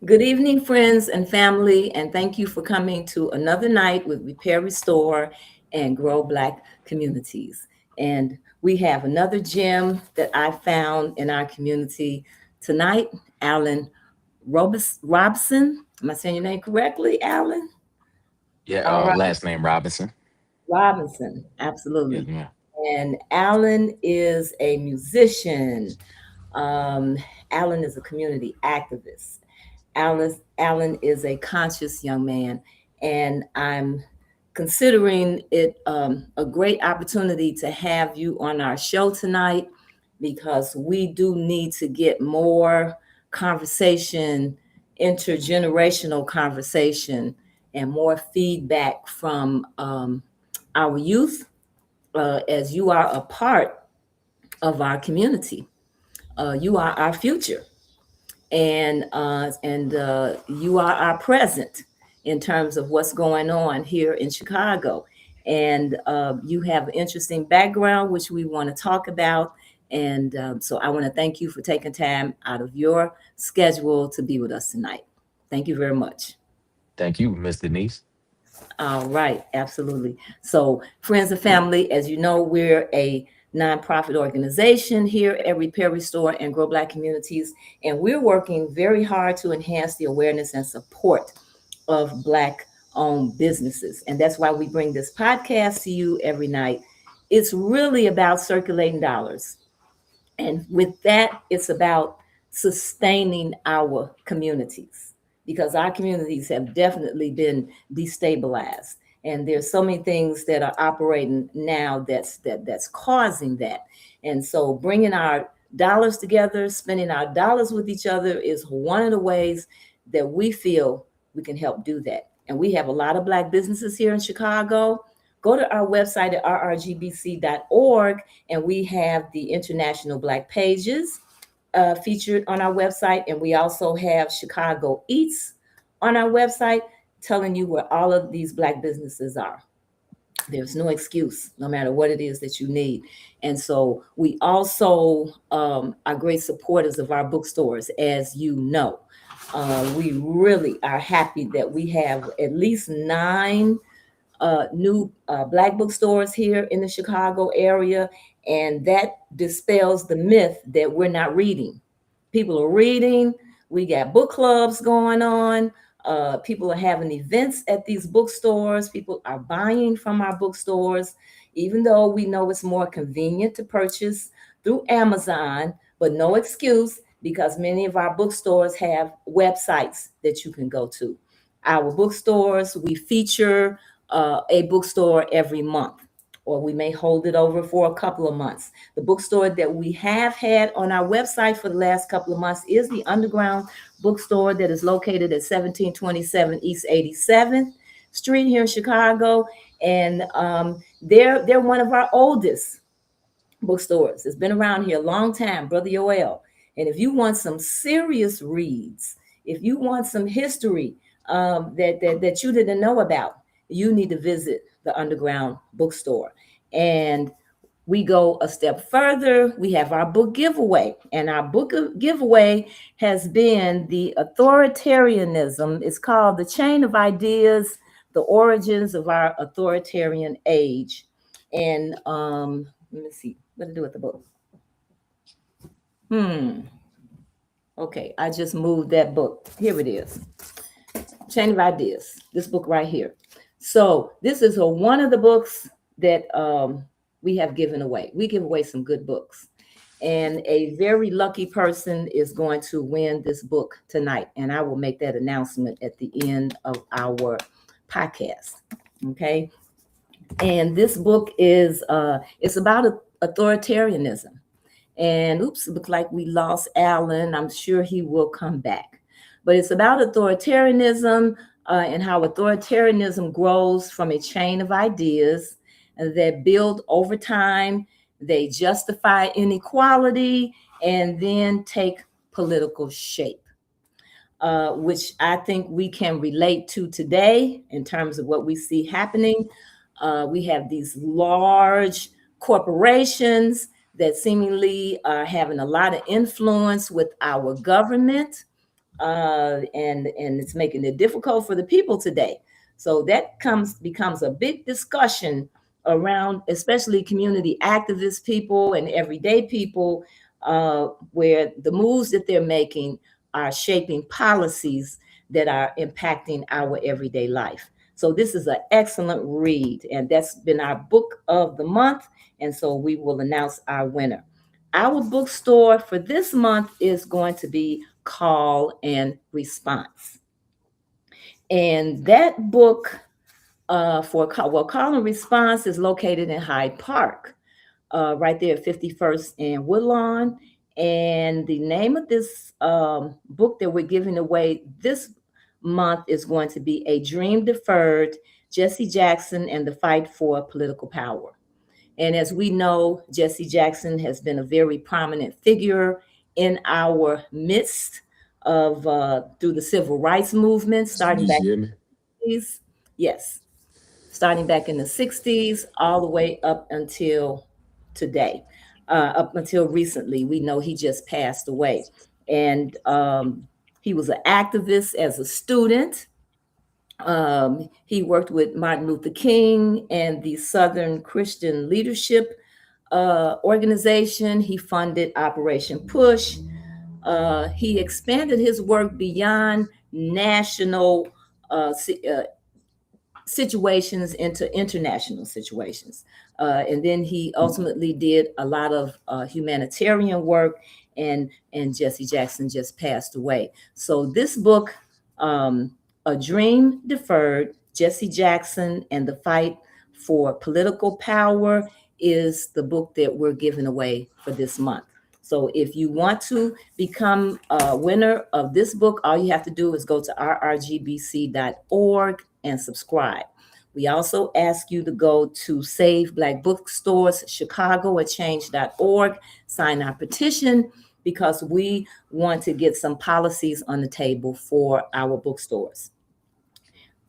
Good evening, friends and family, and thank you for coming to another night with Repair, Restore, and Grow Black Communities. And we have another gem that I found in our community tonight, Alan Robson. Am I saying your name correctly, Alan? Yeah, All right, last name Robinson. Robinson, Yes, absolutely. ma'am. And Alan is a musician. Um, Alan is a community activist. Alan is a conscious young man, and I'm considering it a great opportunity to have you on our show tonight because we do need to get more conversation, intergenerational conversation, and more feedback from our youth as you are a part of our community. You are our future and you are our present in terms of what's going on here in Chicago. And you have an interesting background, which we want to talk about. And so I want to thank you for taking time out of your schedule to be with us tonight. Thank you very much. Thank you, Miss Denise. All right, absolutely. So, friends and family, as you know, we're a nonprofit organization here at Repair, Restore, and Grow Black Communities, and we're working very hard to enhance the awareness and support of Black-owned businesses. And that's why we bring this podcast to you every night. It's really about circulating dollars. And with that, it's about sustaining our communities because our communities have definitely been destabilized. And there's so many things that are operating now that's causing that. And so bringing our dollars together, spending our dollars with each other is one of the ways that we feel we can help do that. And we have a lot of Black businesses here in Chicago. Go to our website at rrgbc.org and we have the International Black pages featured on our website. And we also have Chicago Eats on our website telling you where all of these Black businesses are. There's no excuse, no matter what it is that you need. And so we also are great supporters of our bookstores, as you know. We really are happy that we have at least 9 new Black bookstores here in the Chicago area, and that dispels the myth that we're not reading. People are reading. We got book clubs going on. People are having events at these bookstores. People are buying from our bookstores, even though we know it's more convenient to purchase through Amazon, but no excuse because many of our bookstores have websites that you can go to. Our bookstores, we feature a bookstore every month, or we may hold it over for a couple of months. The bookstore that we have had on our website for the last couple of months is the Underground Bookstore that is located at 1727 East 87th Street here in Chicago. And they're one of our oldest bookstores. It's been around here a long time, Brother Yoel. And if you want some serious reads, if you want some history that you didn't know about, you need to visit the Underground Bookstore. And we go a step further. We have our book giveaway, and our book giveaway has been the authoritarianism. It's called The Chain of Ideas, The Origins of Our Authoritarian Age. And let me see what to do with the book. Okay, I just moved that book. Here it is. Chain of Ideas, this book right here. So this is one of the books that we have given away. We give away some good books. And a very lucky person is going to win this book tonight. And I will make that announcement at the end of our podcast. Okay. And this book is it's about authoritarianism. And oops, it looks like we lost Alan. I'm sure he will come back. But it's about authoritarianism and how authoritarianism grows from a chain of ideas that build over time. They justify inequality and then take political shape, which I think we can relate to today in terms of what we see happening. We have these large corporations that seemingly are having a lot of influence with our government, and it's making it difficult for the people today. So that comes becomes a big discussion around, especially community activist people and everyday people, where the moves that they're making are shaping policies that are impacting our everyday life. So this is an excellent read, and that's been our book of the month. And so we will announce our winner. Our bookstore for this month is going to be Call and Response. And that book Call and Response is located in Hyde Park, right there at 51st and Woodlawn. And the name of this book that we're giving away this month is going to be A Dream Deferred, Jesse Jackson and the Fight for Political Power. And as we know, Jesse Jackson has been a very prominent figure in our midst of through the civil rights movement, Mr. starting Denise, back you hear me? in the 60s. Yes, starting back in the 60s, all the way up until today, up until recently. We know he just passed away. And he was an activist as a student. He worked with Martin Luther King and the Southern Christian Leadership Organization. He funded Operation Push. He expanded his work beyond national situations into international situations. And then he ultimately did a lot of humanitarian work, and Jesse Jackson just passed away. So this book, A Dream Deferred, Jesse Jackson and the Fight for Political Power, is the book that we're giving away for this month. So if you want to become a winner of this book, all you have to do is go to rrgbc.org and subscribe. We also ask you to go to Save Black Bookstores Chicago at change.org, sign our petition, because we want to get some policies on the table for our bookstores.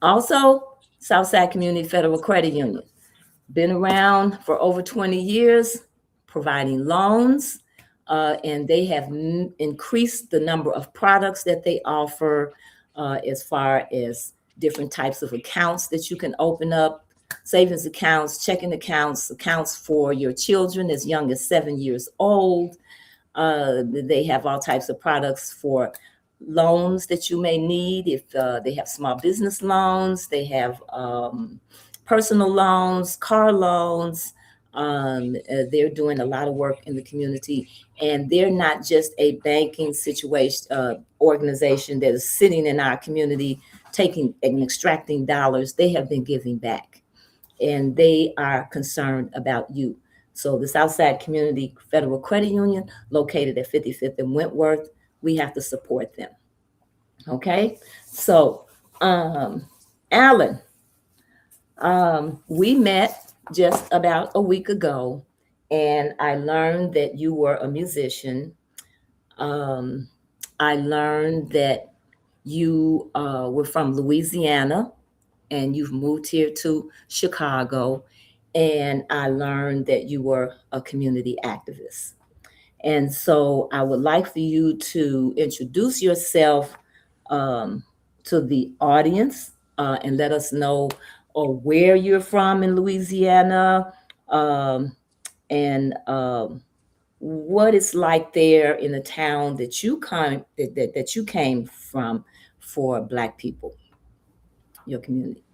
Also, Southside Community Federal Credit Union, been around for over 20 years, providing loans, and they have increased the number of products that they offer, as far as different types of accounts that you can open up, savings accounts, checking accounts, accounts for your children as young as 7 years old. They have all types of products for loans that you may need. If they have small business loans, they have personal loans, car loans. They're doing a lot of work in the community, and they're not just a banking situation organization that is sitting in our community taking and extracting dollars. They have been giving back, and they are concerned about you. So the Southside Community Federal Credit Union, located at 55th and Wentworth, we have to support them. Okay, so Alan, we met just about a week ago, and I learned that you were a musician. Um, I learned that you were from Louisiana and you've moved here to Chicago. And I learned that you were a community activist. And so I would like for you to introduce yourself um, to the audience, and let us know where you're from in Louisiana, um, and what it's like there in the town that that you came from for Black people, your community.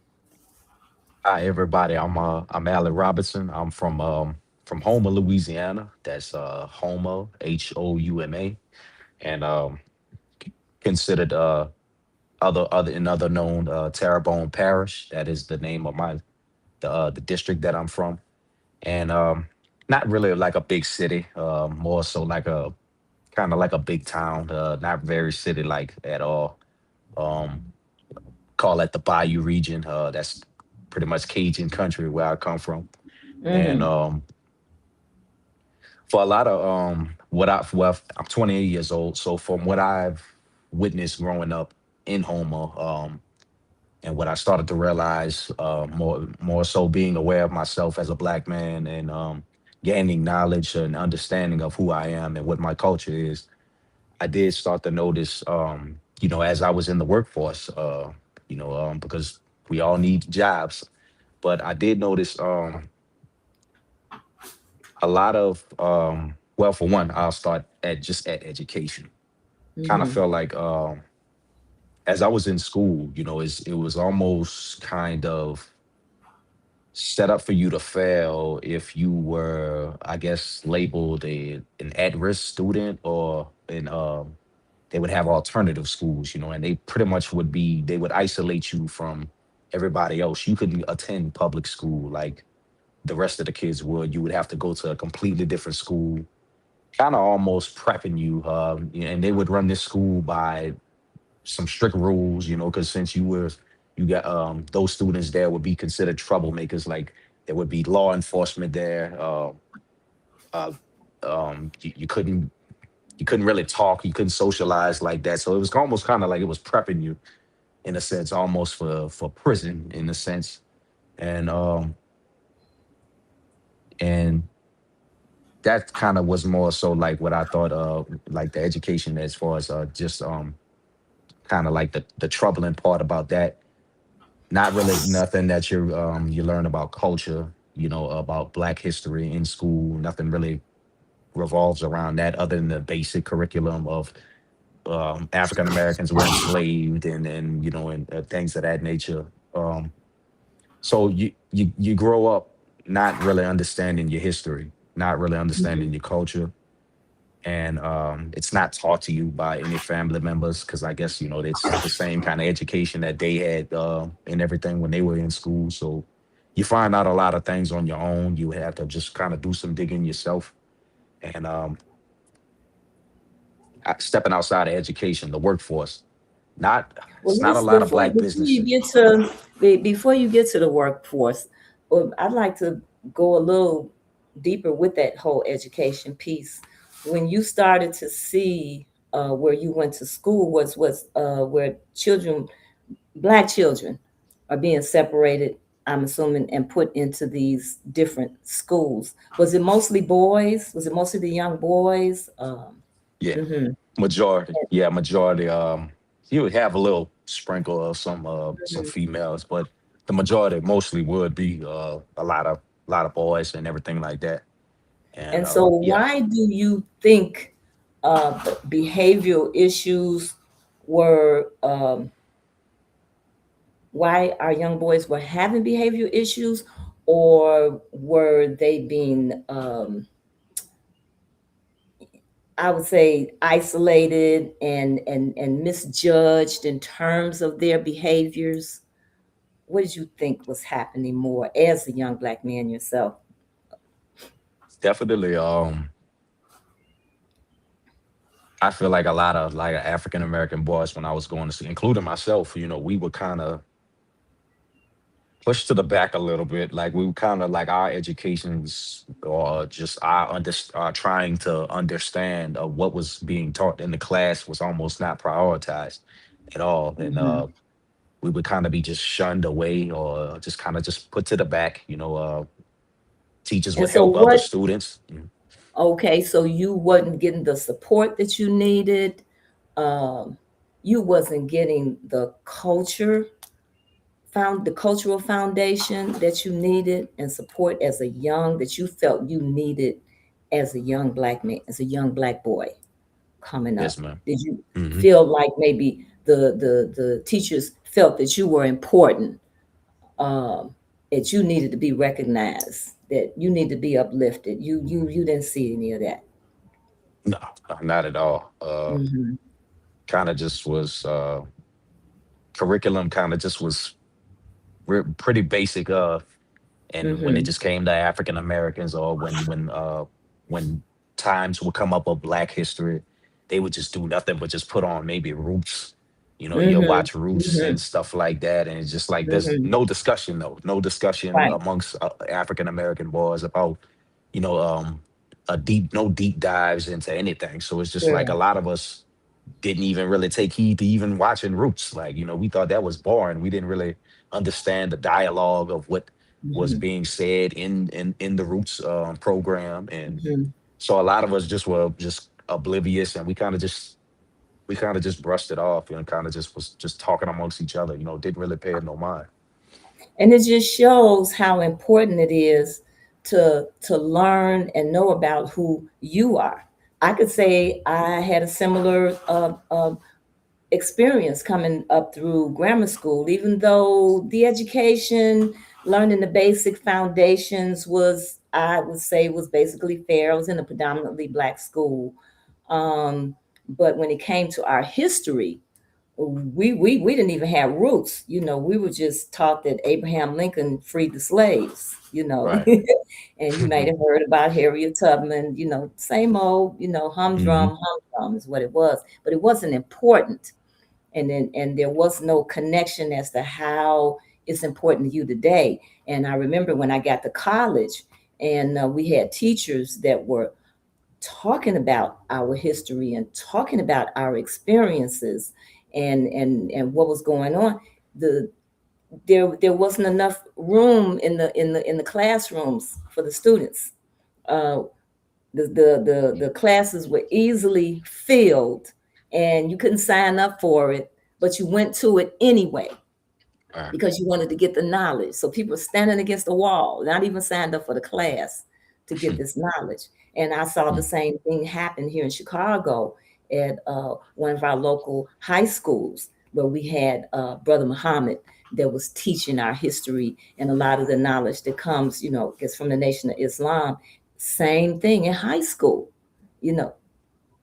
Hi, everybody. I'm Allen Robinson. I'm from Houma, Louisiana. That's Houma, Houma, and considered other another known Terrebonne Parish. That is the name of the district that I'm from. And not really like a big city, more so like a kind of like a big town, not very city like at all. Um, call it the Bayou region. That's pretty much Cajun country where I come from. And Mm-hmm. for a lot of well, I'm 28 years old, so from what I've witnessed growing up in Houma, and what I started to realize, more so being aware of myself as a black man, and gaining knowledge and understanding of who I am and what my culture is, I did start to notice, as I was in the workforce, because we all need jobs. But I did notice a lot of, well, for one, I'll start at education. Kind of Mm-hmm. felt like, as I was in school, it was almost kind of set up for you to fail if you were, I guess, labeled an at-risk student, or an they would have alternative schools, and they pretty much they would isolate you from everybody else. You couldn't attend public school like the rest of the kids would. You would have to go to a completely different school, kind of almost prepping you. And they would run this school by some strict rules, because since you got those students there would be considered troublemakers. Like there would be law enforcement there. Uh, you couldn't really talk, you couldn't socialize like that. So it was almost kind of like it was prepping you in a sense, almost for prison in a sense. And um and that kind of was more so like what I thought, like the education, as far as just kind of like the troubling part about that. Not really nothing that you learn about culture, about Black history in school. Nothing really revolves around that, other than the basic curriculum of African Americans were enslaved, and things of that nature. So you grow up not really understanding your history, not really understanding your culture, and it's not taught to you by any family members, because I guess it's the same kind of education that they had, and everything when they were in school. So you find out a lot of things on your own. You have to just kind of do some digging yourself, and stepping outside of education, the workforce. Not Well, It's not a let's lot of Black before you businesses. get to before you get to the workforce, I'd like to go a little deeper with that whole education piece. When you started to see where you went to school was where Black children, are being separated. I'm assuming and put into these different schools. Was it mostly boys? Was it mostly the young boys? Yeah, Mhm. majority. Yeah, majority. You would have a little sprinkle of some females, but the majority mostly would be a lot of boys and everything like that. And And so, yeah, why do you think behavioral issues were? Why our young boys were having behavioral issues, or were they being, I would say, isolated and misjudged in terms of their behaviors? What did you think was happening more as a young Black man yourself? definitely. I feel like a lot of like African American boys when I was going to school, including myself, we were kind of pushed to the back a little bit. Like we were kind of like our educations, or just trying to understand what was being taught in the class was almost not prioritized at all. And Mhm. we would kind of be just shunned away, or just kind of just put to the back. Teachers And would so, help other what students. okay, so you wasn't getting the support that you needed. Um, you wasn't getting the cultural foundation that you needed and support as a young that you felt you needed as a young Black man, as a young Black boy coming Yes, up. ma'am. Did you Hmm. feel like maybe the teachers felt that you were important, um, that you needed to be recognized, that you need to be uplifted? You didn't see any of that. No, not at all. Hmm. Kind of just was curriculum. Kind of just was pretty basic. And when it Mm-hmm. just came to African Americans, or when times would come up of Black history, they would just do nothing but just put on maybe Roots. You'll Mm-hmm. watch Roots Mm-hmm. and stuff like that, and it's just like there's Mm-hmm. no discussion though, no discussion Right. amongst African American boys about you know a deep no deep dives into anything. So it's just like a Sure. lot of us didn't even really take heed to even watching Roots. Like, we thought that was boring. We didn't really understand the dialogue of what was Mm-hmm. being said in the Roots program. And Mm-hmm. so a lot of us just were just oblivious, and we kind of just brushed it off and kind of just was just talking amongst each other, didn't really pay it no mind. And it just shows how important it is to learn and know about who you are. I could say I had a similar experience coming up through grammar school, even though the education, learning the basic foundations was, I would say, was basically fair. I was in a predominantly Black school. But when it came to our history, we didn't even have roots. We were just taught that Abraham Lincoln freed the slaves, Right. and you might have heard about Harriet Tubman, same old, Hmm. humdrum is what it was, but it wasn't important. And there was no connection as to how it's important to you today. And I remember when I got to college, and we had teachers that were talking about our history and talking about our experiences, and what was going on. The there there wasn't enough room in the classrooms for the students. uh, the classes were easily filled, and you couldn't sign up for it, but you went to it anyway Right. because you wanted to get the knowledge. So people were standing against the wall, not even signed up for the class to get this knowledge. And I saw the same thing happen here in Chicago at one of our local high schools, where we had Brother Muhammad that was teaching our history and a lot of the knowledge that comes, gets from the Nation of Islam. Same thing in high school, you know,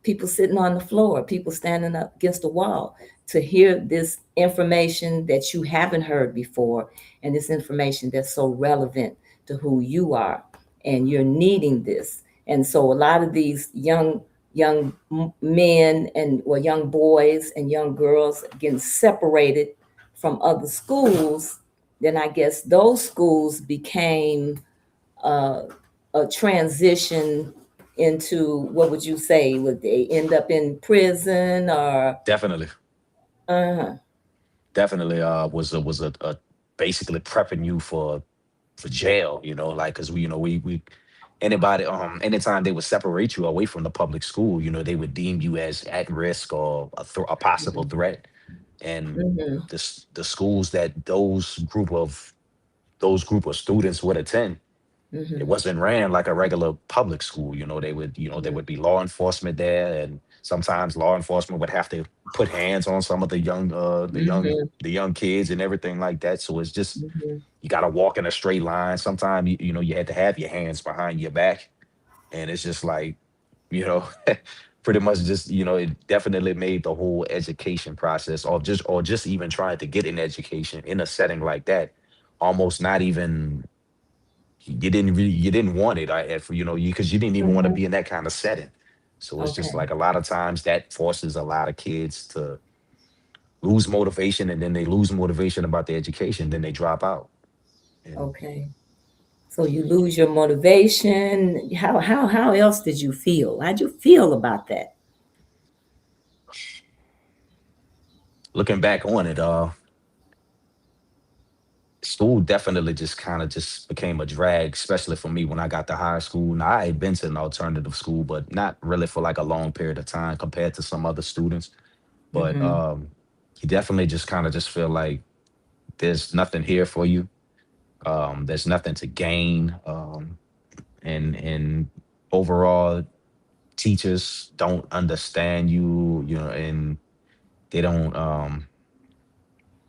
people sitting on the floor, people standing up against the wall to hear this information that you haven't heard before, and this information that's so relevant to who you are, and you're needing this. And so a lot of these young men and or young boys and young girls getting separated from other schools, then I guess those schools became uh, a transition into, what would you say? Would they end up in prison or? Definitely. Uh-huh. Definitely was a basically prepping you for jail, like, because we anybody anytime they would separate you away from the public school, they would deem you as at risk or a possible threat. And Mm-hmm. the schools that those group of students would attend, it Mm-hmm. wasn't ran like a regular public school. There Mm-hmm. would be law enforcement there, and sometimes law enforcement would have to put hands on some of Mm-hmm. the young kids and everything like that. So it's just, Mm-hmm. you got to walk in a straight line. Sometimes you had to have your hands behind your back, and it's just like, you know pretty much just, it definitely made the whole education process, or just even trying to get an education in a setting like that, almost not even, you didn't want it. Because you didn't even want to Mm-hmm. be in that kind of setting. So it's just Okay. like a lot of times that forces a lot of kids to lose motivation, and then they lose motivation about the education, then they drop out. And Okay. So you lose your motivation. How else did you feel? How'd you feel about that? looking back on it, school definitely just kind of just became a drag, especially for me when I got to high school. Now, I had been to an alternative school, but not really for like a long period of time compared to some other students. But Mm-hmm. you definitely just kind of just feel like there's nothing here for you. There's nothing to gain. And overall, teachers don't understand you, and they don't.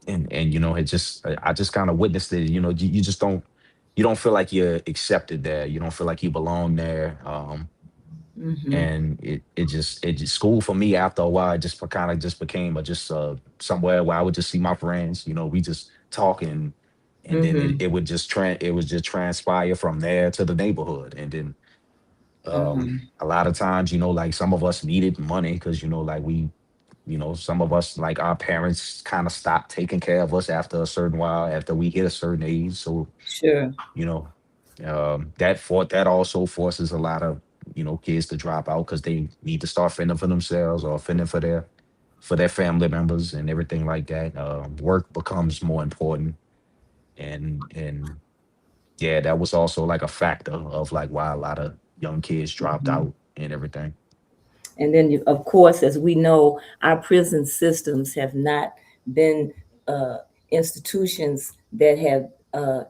And it just, I just kind of witnessed it. You just don't feel like you're accepted there. You don't feel like you belong there. Mm-hmm. And it just school for me, after a while, it just kind of just became just somewhere where I would just see my friends. We just talking. and then Mm-hmm. it would just transpire from there to the neighborhood. And then Mm-hmm. a lot of times, like some of us needed money because like some of us, like our parents, kind of stopped taking care of us after a certain while, after we hit a certain age. So Sure. you know that also forces a lot of kids to drop out because they need to start fending for themselves or fending for their family members and everything like that. Work becomes more important, and yeah, that was also like a factor of like why a lot of young kids dropped Mm-hmm. out and everything. And then, of course, as we know, our prison systems have not been uh, institutions that have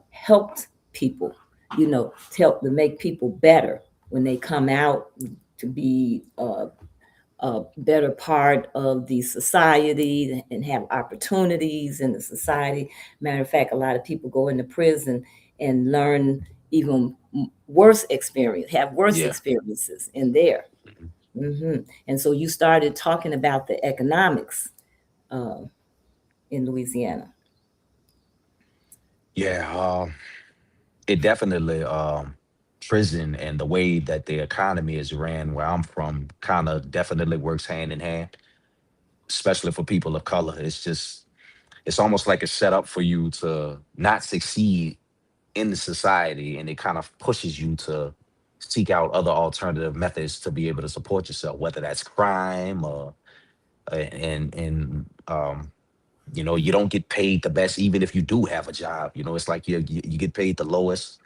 helped people, to help to make people better when they come out to be a better part of the society and have opportunities in the society. Matter of fact, a lot of people go into prison and learn even worse experience, have worse Yeah. experiences in there. Mhm. And so you started talking about the economics uh, in Louisiana. Yeah. It definitely prison and the way that the economy is ran where I'm from kind of definitely works hand in hand, especially for people of color. It's almost like it's set up for you to not succeed in the society, and it kind of pushes you to seek out other alternative methods to be able to support yourself, whether that's crime or and you don't get paid the best even if you do have a job. It's like you get paid the lowest,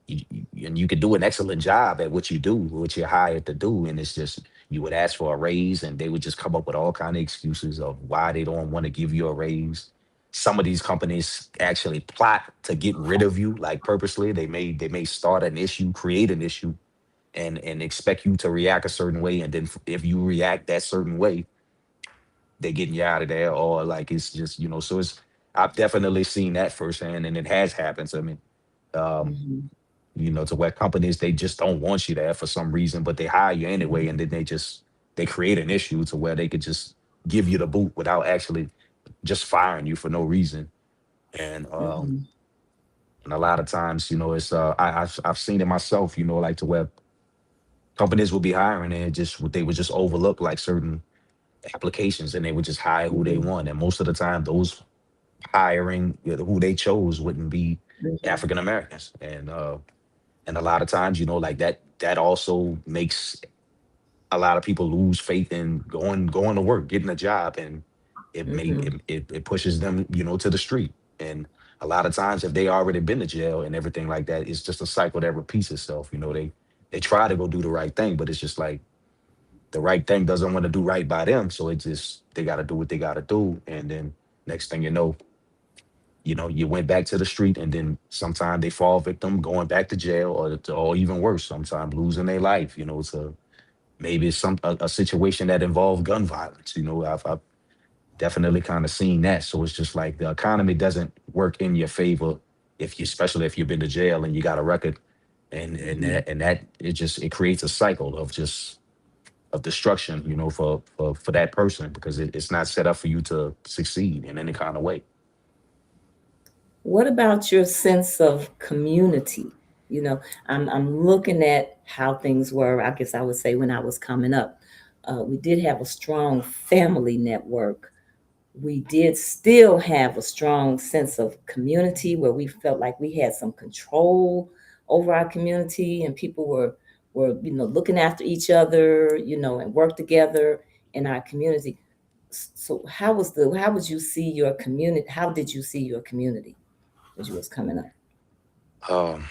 and you could do an excellent job at what you do, what you're hired to do, and it's just you would ask for a raise, and they would just come up with all kind of excuses of why they don't want to give you a raise. Some of these companies actually plot to get rid of you, like purposely. They may start an issue, create an issue, and expect you to react a certain way, and then if you react that certain way, they're getting you out of there, or like it's just so it's I've definitely seen that firsthand, and it has happened to me. Um, Mm-hmm. to where companies, they just don't want you there for some reason, but they hire you anyway, and then they create an issue to where they could just give you the boot without actually just firing you for no reason. And Mm-hmm. and a lot of times, it's I've seen it myself, like to where companies will be hiring and they would just overlook like certain applications, and they would just hire who they Mm-hmm. want. And most of the time, those hiring who they chose wouldn't be Mm-hmm. African Americans. And a lot of times, like that also makes a lot of people lose faith in going to work, getting a job, and Mm-hmm. it pushes them, to the street. And a lot of times, if they already been to jail and everything like that, it's just a cycle that repeats itself. They try to go do the right thing, but it's just like the right thing doesn't want to do right by them, so it's just they got to do what they got to do, and then next thing you went back to the street, and then sometimes they fall victim going back to jail, or even worse, sometimes losing their life. To maybe it's a situation that involved gun violence. I've definitely kind of seen that. So it's just like the economy doesn't work in your favor especially if you've been to jail and you got a record, and that it creates a cycle of destruction. For that person, because it's not set up for you to succeed in any kind of way. What about your sense of community? I'm looking at how things were, I guess I would say, when I was coming up. We did have a strong family network. We did still have a strong sense of community where we felt like we had some control over our community, and people were looking after each other, and work together in our community. So how would you see your community? How did you see your community as you was coming up? Um,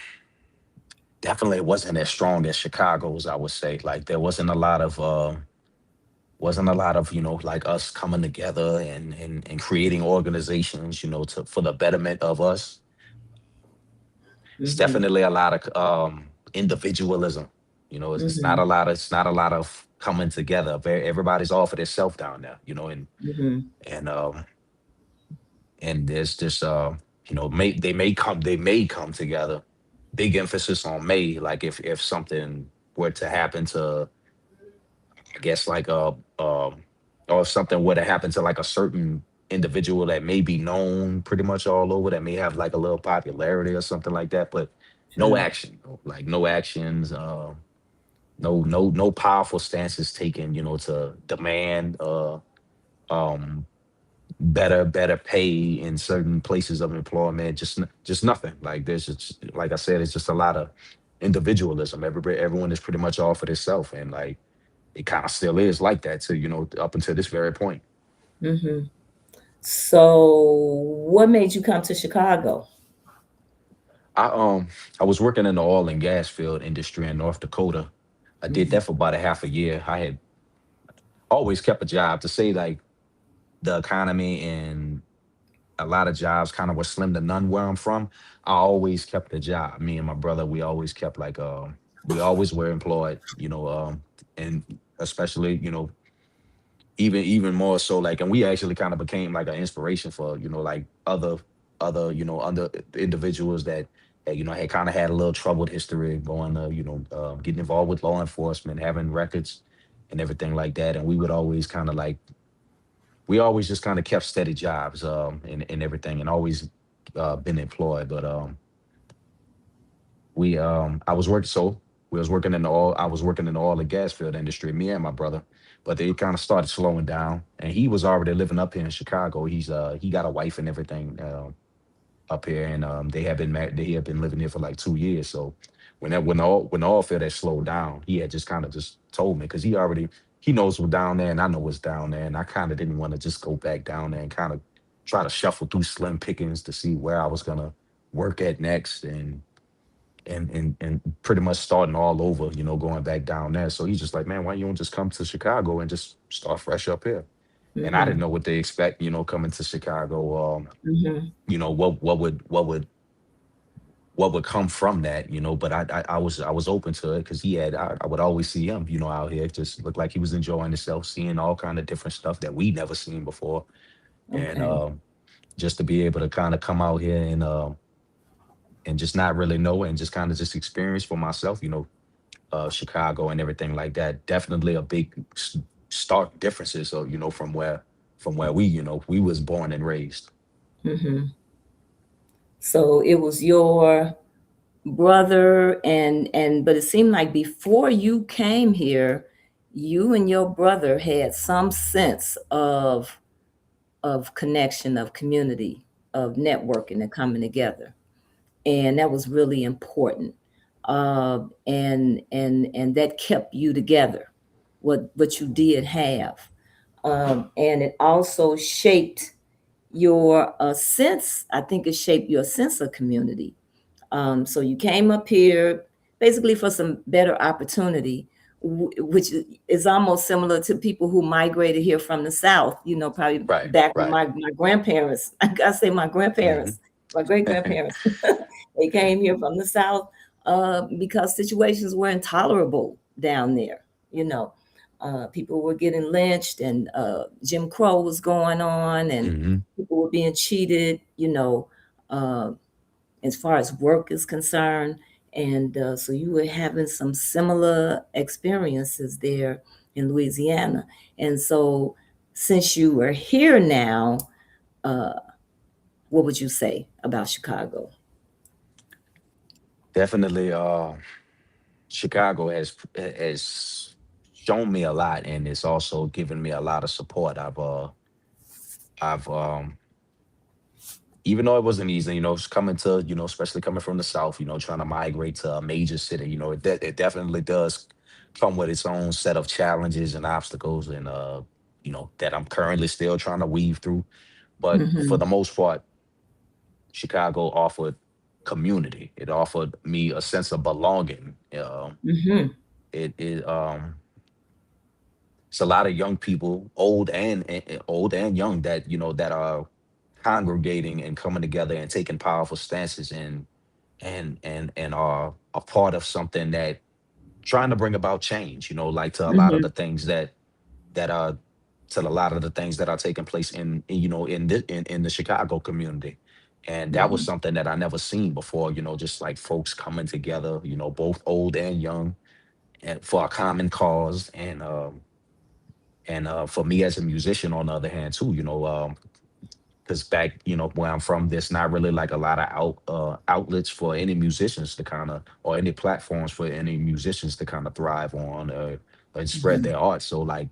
Definitely it wasn't as strong as Chicago's, I would say. Like there wasn't a lot of like us coming together and creating organizations, for the betterment of us. It's Mm-hmm. definitely a lot of individualism. Mm-hmm. It's not a lot of coming together. Everybody's all for themselves down there, Mm-hmm. and and there's this they may come together. Big emphasis on may, like if something were to happen to, I guess, like or if something were to happen to like a certain individual that may be known pretty much all over, that may have like a little popularity or something like that, but no Sure. action, like no actions, no powerful stances taken, to demand better pay in certain places of employment. Just nothing. Like there's just, like I said, it's just a lot of individualism. Everyone is pretty much all for themselves, and like it kind of still is like that to up until this very point. Hmm. So, what made you come to Chicago? I was working in the oil and gas field industry in North Dakota. I did Hmm. that for about a half a year. I had always kept a job. To say like the economy and a lot of jobs kind of were slim to none where I'm from, I always kept a job. Me and my brother, we always kept like we always were employed, and especially, even more so like, and we actually kind of became like an inspiration for, like other, other individuals that had kind of had a little troubled history going getting involved with law enforcement, having records and everything like that. And we would always kind of like, we always just kind of kept steady jobs, and everything, and always been employed. But we I was working so we was working in the oil I was working in the oil and gas field industry, me and my brother. But they kind of started slowing down, and he was already living up here in Chicago. He got a wife and everything up here, and they have been married. They have been living here for like 2 years. So when the oil field had slowed down, he had just kind of just told me, because he knows what's down there, and I know what's down there, and I kind of didn't want to just go back down there and kind of try to shuffle through slim pickings to see where I was gonna work at next, and pretty much starting all over, going back down there. So he's just like, man, why you don't just come to Chicago and just start fresh up here? And I didn't Hmm. know what they expect, coming to Chicago. Hmm. What would come from that, but I was open to it, because I would always see him, out here. It just looked like he was enjoying himself, seeing all kind of different stuff that we never seen before. And Okay. just to be able to kind of come out here and just not really know, and just kind of just experience for myself, Chicago and everything like that. Definitely a big stark differences. So from where we was born and raised. Hmm. So it was your brother but it seemed like before you came here, you and your brother had some sense of connection, of community, of networking and coming together, and that was really important. And that kept you together. What you did have, and it also shaped your sense. I think it shaped your sense of community. So you came up here basically for some better opportunity, which is almost similar to people who migrated here from the South, probably Right, back when right. my grandparents, I gotta say my Hmm. grandparents, my great grandparents, they came here from the South because situations were intolerable down there, you know. People were getting lynched, and Jim Crow was going on, and Hmm. people were being cheated, uh, as far as work is concerned. And so you were having some similar experiences there in Louisiana. And so, since you are here now, uh, what would you say about Chicago? Definitely, Chicago has shown me a lot, and it's also given me a lot of support. I've Even though it wasn't easy, just coming to, especially coming from the South, trying to migrate to a major city, it definitely does come with its own set of challenges and obstacles, and that I'm currently still trying to weave through. But for Hmm. the most part, Chicago offered community. It offered me a sense of belonging. Hmm. It's a lot of young people, old and young, that are congregating and coming together and taking powerful stances, and are a part of something that trying to bring about change. Like to a lot of the Hmm. things that are to a lot of the things that are taking place in the Chicago community. And that was Hmm. something that I never seen before. Just like folks coming together, both old and young, and for a common cause. And for me as a musician, on the other hand, too, because back, where I'm from, there's not really like a lot of outlets for any musicians to kind of, or any platforms for any musicians to kind of thrive on, and spread Mhm. their art. So like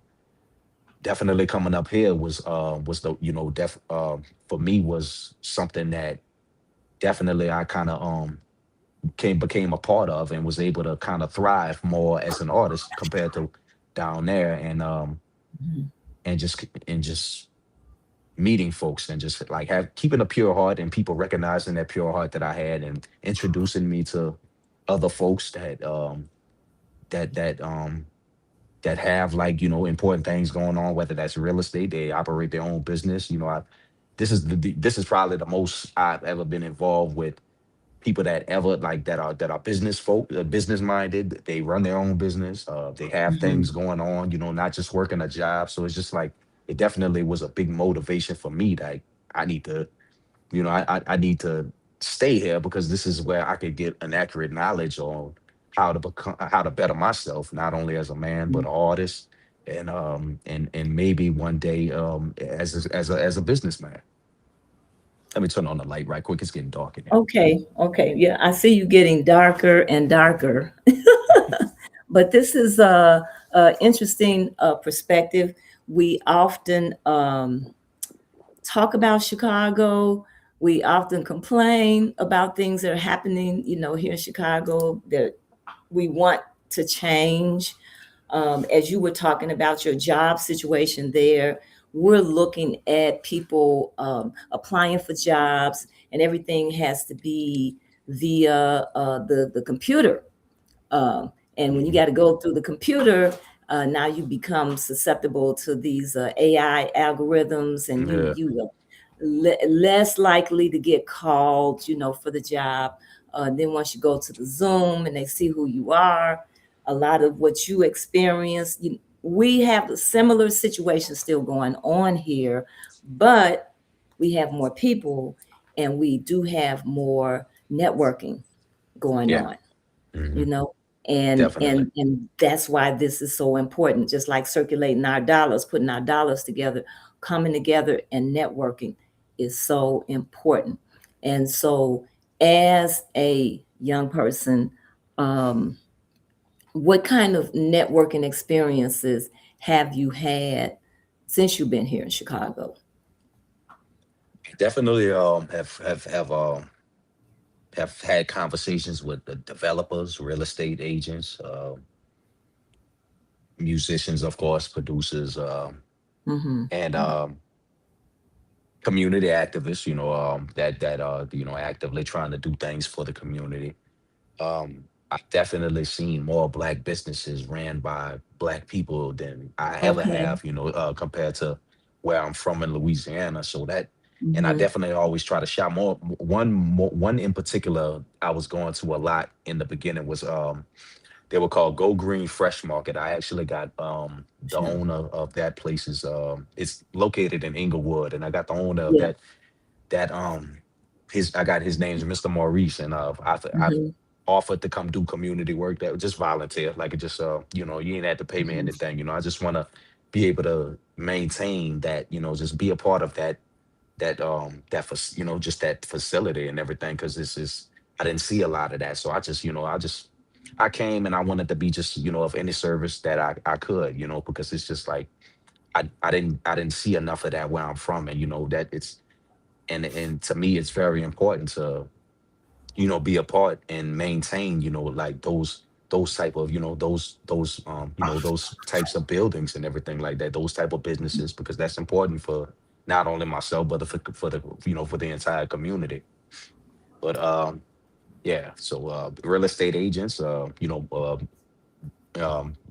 definitely coming up here was the, for me was something that definitely I kind of became a part of and was able to kind of thrive more as an artist compared to down there, Mhm. and just meeting folks and just like have keeping a pure heart and people recognizing that pure heart that I had and introducing me to other folks that that have like important things going on, whether that's real estate, they operate their own business. This is probably the most I've ever been involved with people that ever like that are business folk, business minded. They run their own business. They have things Mhm. going on. Not just working a job. So it's just like it definitely was a big motivation for me. That I need to, I need to stay here because this is where I could get an accurate knowledge on how to better myself, not only as a man but Mhm. an artist, and maybe one day as a businessman. Let me turn on the light right quick. It's getting dark in here. Okay, okay. Yeah, I see you getting darker and darker. But this is a interesting perspective. We often talk about Chicago. We often complain about things that are happening, here in Chicago that we want to change. As you were talking about your job situation there, we're looking at people applying for jobs, and everything has to be via the computer. And when you Hmm. got to go through the computer, now you become susceptible to these AI algorithms, and you Yeah. you are less likely to get called, for the job. Then once you go to the Zoom and they see who you are, a lot of what you experience, we have a similar situation still going on here, but we have more people and we do have more networking going Yeah. on, Hmm. you know and Definitely. and and that's why this is so important, just like circulating our dollars, putting our dollars together, coming together and networking is so important. And so as a young person, um, what kind of networking experiences have you had since you've been here in Chicago? Definitely have had conversations with the developers, real estate agents, musicians, of course, producers, Hmm. and community activists. That actively trying to do things for the community. I've definitely seen more black businesses ran by black people than I ever Okay. have, compared to where I'm from in Louisiana. And I Hmm. definitely always try to shout one in particular I was going to a lot in the beginning was they were called Go Green Fresh Market. I actually got the Sure. owner of that place is it's located in Inglewood, and I got the owner of Yeah. that his I got his name's Mr. Maurice, and I've Hmm. offered to come do community work that just volunteer, like it just you ain't had to pay me Hmm. anything. I just want to be able to maintain that, just be a part of just that facility and everything, because this is I didn't see a lot of that. So I came and I wanted to be just of any service that I could, because it's just like I didn't see enough of that where I'm from, and that it's and to me it's very important to be a part and maintain, like those type of those types of buildings and everything like that, those type of businesses, because that's important for not only myself but for the for the entire community. But yeah, so real estate agents,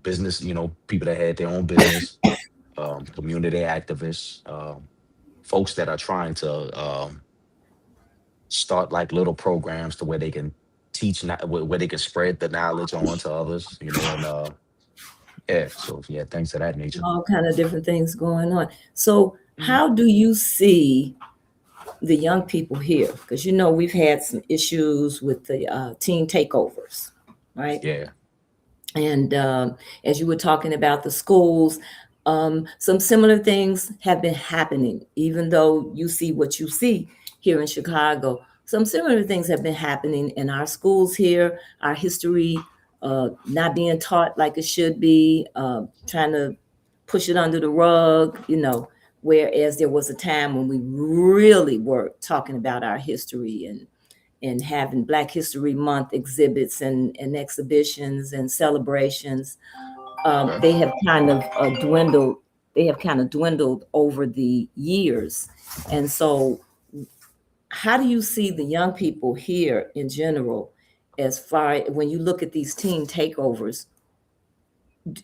business, people that had their own business, community activists, folks that are trying to start like little programs to where they can where they can spread the knowledge on to others, and yeah, so yeah, things of that nature. All kind of different things going on. So Mhm. how do you see the young people here? Because we've had some issues with the teen takeovers, right? Yeah. And as you were talking about the schools, Some similar things have been happening, even though you see what you see here in Chicago. Some similar things have been happening in our schools here, our history not being taught like it should be, trying to push it under the rug, whereas there was a time when we really were talking about our history and having Black History Month exhibits and exhibitions and celebrations. Okay. They have kind of dwindled. They have kind of dwindled over the years, and so how do you see the young people here in general, as far when you look at these teen takeovers?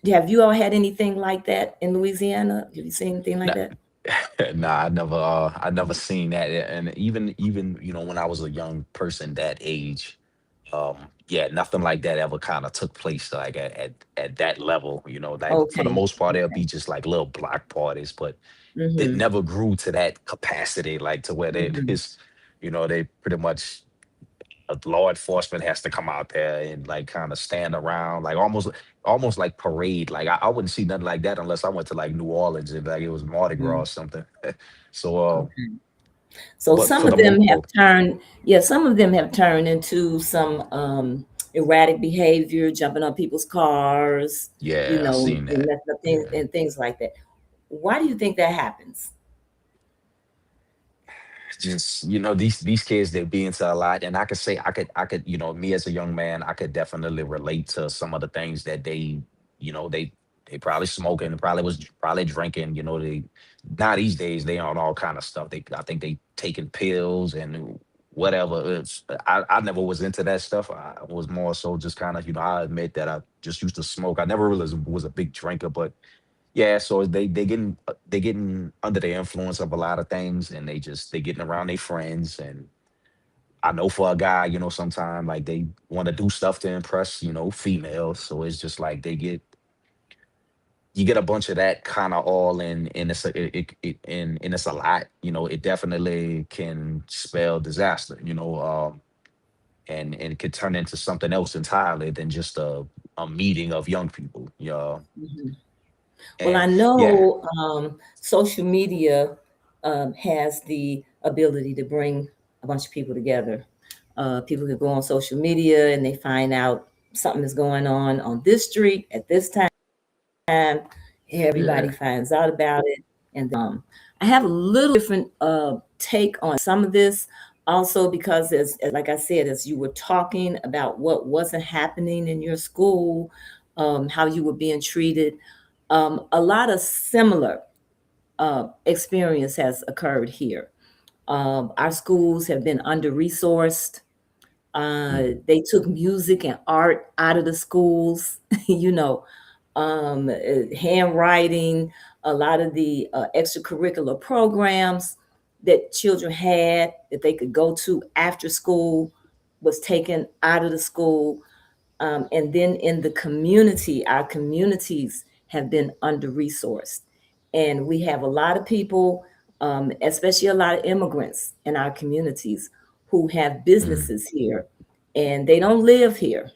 Have you all had anything like that in Louisiana? Have you seen anything like Nah, that? nah, I never seen that. And even when I was a young person that age, yeah, nothing like that ever kind of took place like at that level. Like for the Okay. most part, it'll Okay. be just like little block parties, but it Mm-hmm. never grew to that capacity, like to where they Mm-hmm. is, they pretty much law enforcement has to come out there and like kind of stand around, like almost like parade. Like I wouldn't see nothing like that unless I went to like New Orleans and like it was Mardi Gras or something. So, Okay. So but some for of the them most have part, turned, yeah, some of them have turned into some erratic behavior, jumping on people's cars, yeah, I seen and that. messing up things Yeah. and things like that. Why do you think that happens? Just these kids, they be into a lot, and I could say I could me as a young man, I could definitely relate to some of the things that they probably smoking, probably was probably drinking. They now these days they on all kind of stuff. I think they taking pills and whatever. I never was into that stuff. I was more so just kind of, I admit that I just used to smoke. I never really was a big drinker, but yeah, so they getting under the influence of a lot of things, and they getting around their friends. And I know for a guy, sometimes like they want to do stuff to impress, females. So it's just like you get a bunch of that kind of all in, and and it's a lot. It definitely can spell disaster. And it could turn into something else entirely than just a meeting of young people. Yeah, Mhm. Well, I and yeah. know social media has the ability to bring a bunch of people together. People can go on social media and they find out something is going on this street at this time. Everybody Yeah. finds out about it. And I have a little different take on some of this also because, like I said, as you were talking about what wasn't happening in your school, how you were being treated, a lot of similar experience has occurred here. Our schools have been under resourced. Mhm. They took music and art out of the schools, you know, handwriting, a lot of the extracurricular programs that children had that they could go to after school was taken out of the school. And then in the community, our communities have been under resourced. And we have a lot of people, especially a lot of immigrants in our communities who have Mhm. businesses here and they don't live here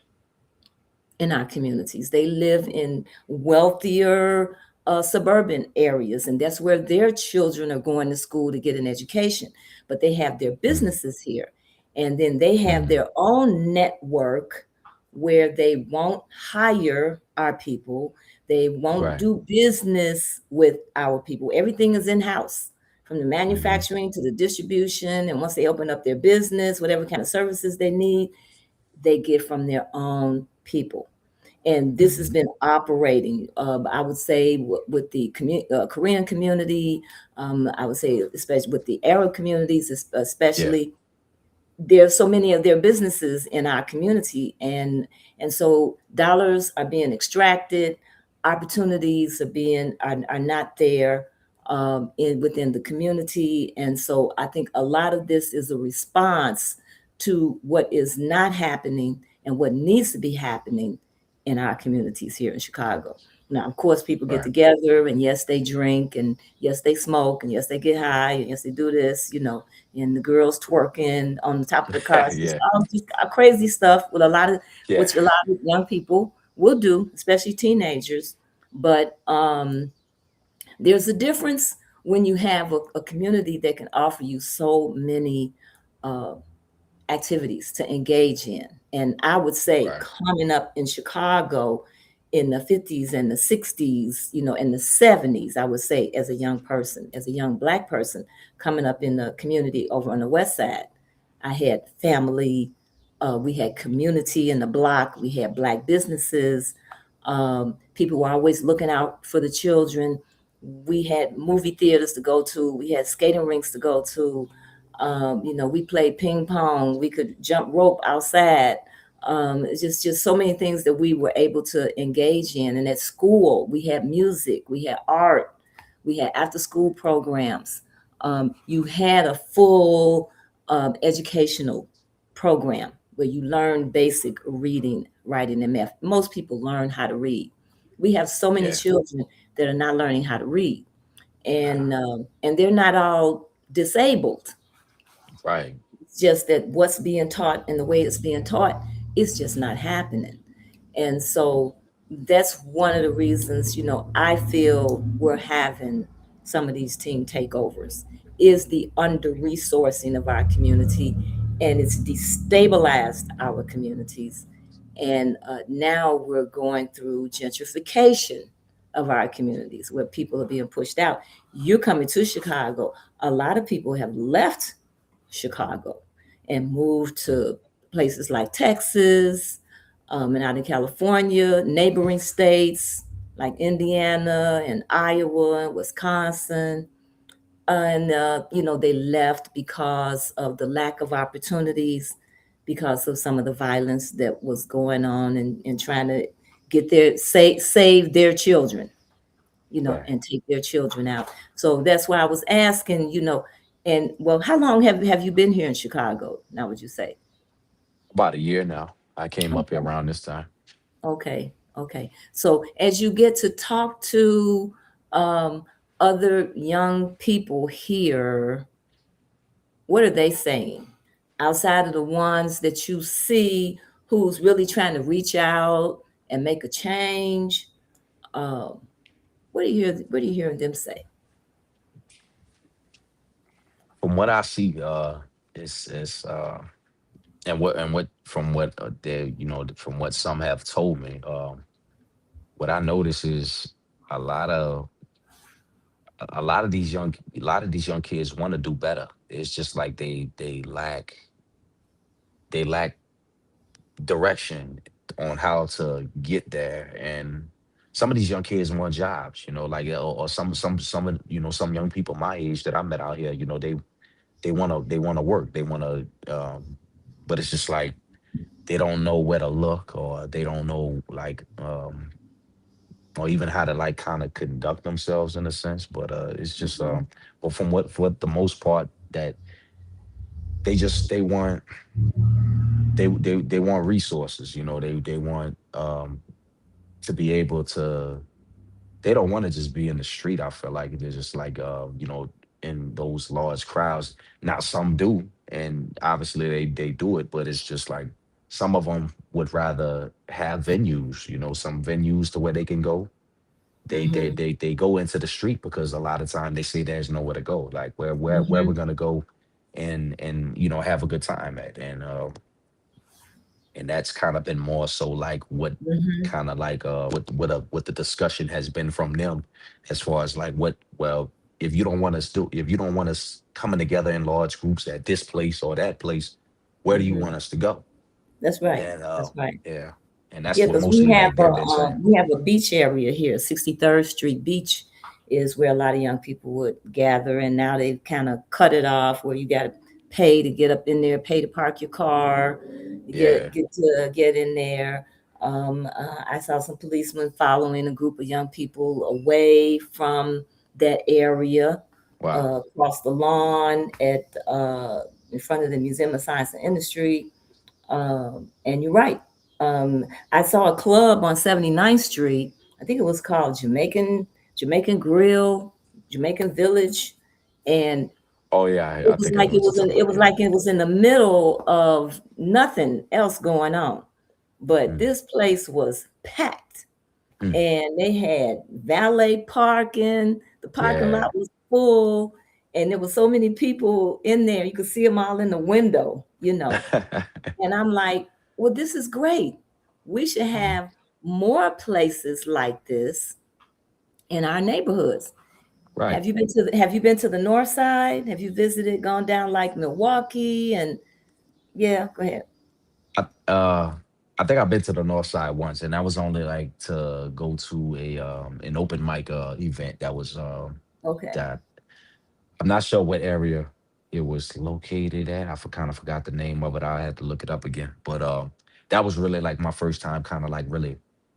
in our communities. They live in wealthier suburban areas, and that's where their children are going to school to get an education. But they have their Mhm. businesses here, and then they have Mhm. their own network where they won't hire our people. They won't Right. do business with our people. Everything is in house, from the Mhm. manufacturing to the distribution. And once they open up their business, whatever kind of services they need, they get from their own people. And this has Mhm. been operating, I would say, with the Korean community. I would say, especially with the Arab communities, Yeah. especially there's so many of their businesses in our community, and so dollars are being extracted, opportunities are not there in within the community. And so I think a lot of this is a response to what is not happening and what needs to be happening in our communities here in Chicago. Now, of course, people get Right. together and yes, they drink and yes, they smoke and yes, they get high and yes, they do this, and the girls twerking on the top of the cars, Yeah. just crazy stuff with Yeah. which a lot of young people will do, especially teenagers. But There's a difference when you have a community that can offer you so many uh, activities to engage in. And I would say Right. coming up in Chicago in the 50s and the 60s, in the 70s, I would say as a young person, as a young Black person coming up in the community over on the West Side, I had family, we had community in the block, we had Black businesses, people were always looking out for the children. We had movie theaters to go to, we had skating rinks to go to, we played ping pong. We could jump rope outside. It's just so many things that we were able to engage in. And at school, we had music, we had art, we had after school programs. You had a full educational program where you learn basic reading, writing, and math. Most people learn how to read. We have so many Yeah. children that are not learning how to read, and they're not all disabled. Right. It's just that what's being taught and the way it's being taught is just not happening. And so that's one of the reasons, I feel we're having some of these team takeovers is the under resourcing of our community, and it's destabilized our communities. And now we're going through gentrification of our communities where people are being pushed out. You're coming to Chicago. A lot of people have left Chicago and moved Mm. to places like Texas, and out in California, neighboring states like Indiana and Iowa and Wisconsin. And, they left because of the lack of opportunities, because of some of the violence that was going on, and trying to save their children, Right. and take their children out. So that's why I was asking, and well, how long have you been here in Chicago? Now, would you say? About a year now. I came up here Okay, around this time. okay, okay. So as you get to talk to um, other young people here, what are they saying outside of the ones that you see who's really trying to reach out and make a change? Um, what do you hear? What are you hearing them say? From what I see, it's and what from what they from what some have told me, what I notice is a lot of a lot of these young kids want to do better. It's just like they lack direction on how to get there. And some of these young kids want jobs, like or some of some young people my age that I met out here, they want to work, they want to but it's just like they don't know where to look, or they don't know like or even how to like kind of conduct themselves in a sense. But it's just Mhm, but from what for the most part, that they want they want resources, they want to be able to, they don't want to just be in the street. I feel like they're just like in those large crowds. Now some do, and obviously they do it, but it's just like some of them would rather have venues, some venues to where they can go. mhm, They go into the street because a lot of time they say there's nowhere to go, like where we're mhm, gonna go and have a good time at. And that's kind of been more so like what mhm, kind of like what the discussion has been from them, as far as like what, well, if you don't want us coming together in large groups at this place or that place, where do you mhm. want us to go? That's right. And That's right. yeah, and that's Yeah, what because we mostly have like a they've been saying. we have a beach area here. 63rd Street Beach is where a lot of young people would gather, and now they've kind of cut it off where you got to pay to get up in there, pay to park your car, to Yeah. get in there. I saw some policemen following a group of young people away from that area, Wow. across the lawn at in front of the Museum of Science and Industry. And you're right. I saw a club on 79th Street. I think it was called Jamaican Grill, Jamaican Village, and Oh yeah, it I was think I know like what you're talking it about. was Yeah. like it was in the middle of nothing else going on. But Mm, this place was packed, mm, and they had valet parking. The The parking Yeah. lot was full, and there was so many people in there. You could see them all in the window, you know. And I'm like, well, this is great. We should Mhm. have more places like this in our neighborhoods. Right. Have you been to the north side? Have you visited, gone down like Milwaukee and yeah, go ahead. I think I've been to the north side once, and that was only like to go to a an open mic event that was Okay. that I'm not sure what area it was located at. Kind of forgot the name of it. I had to look it up again. But that was really like my first time kind of like really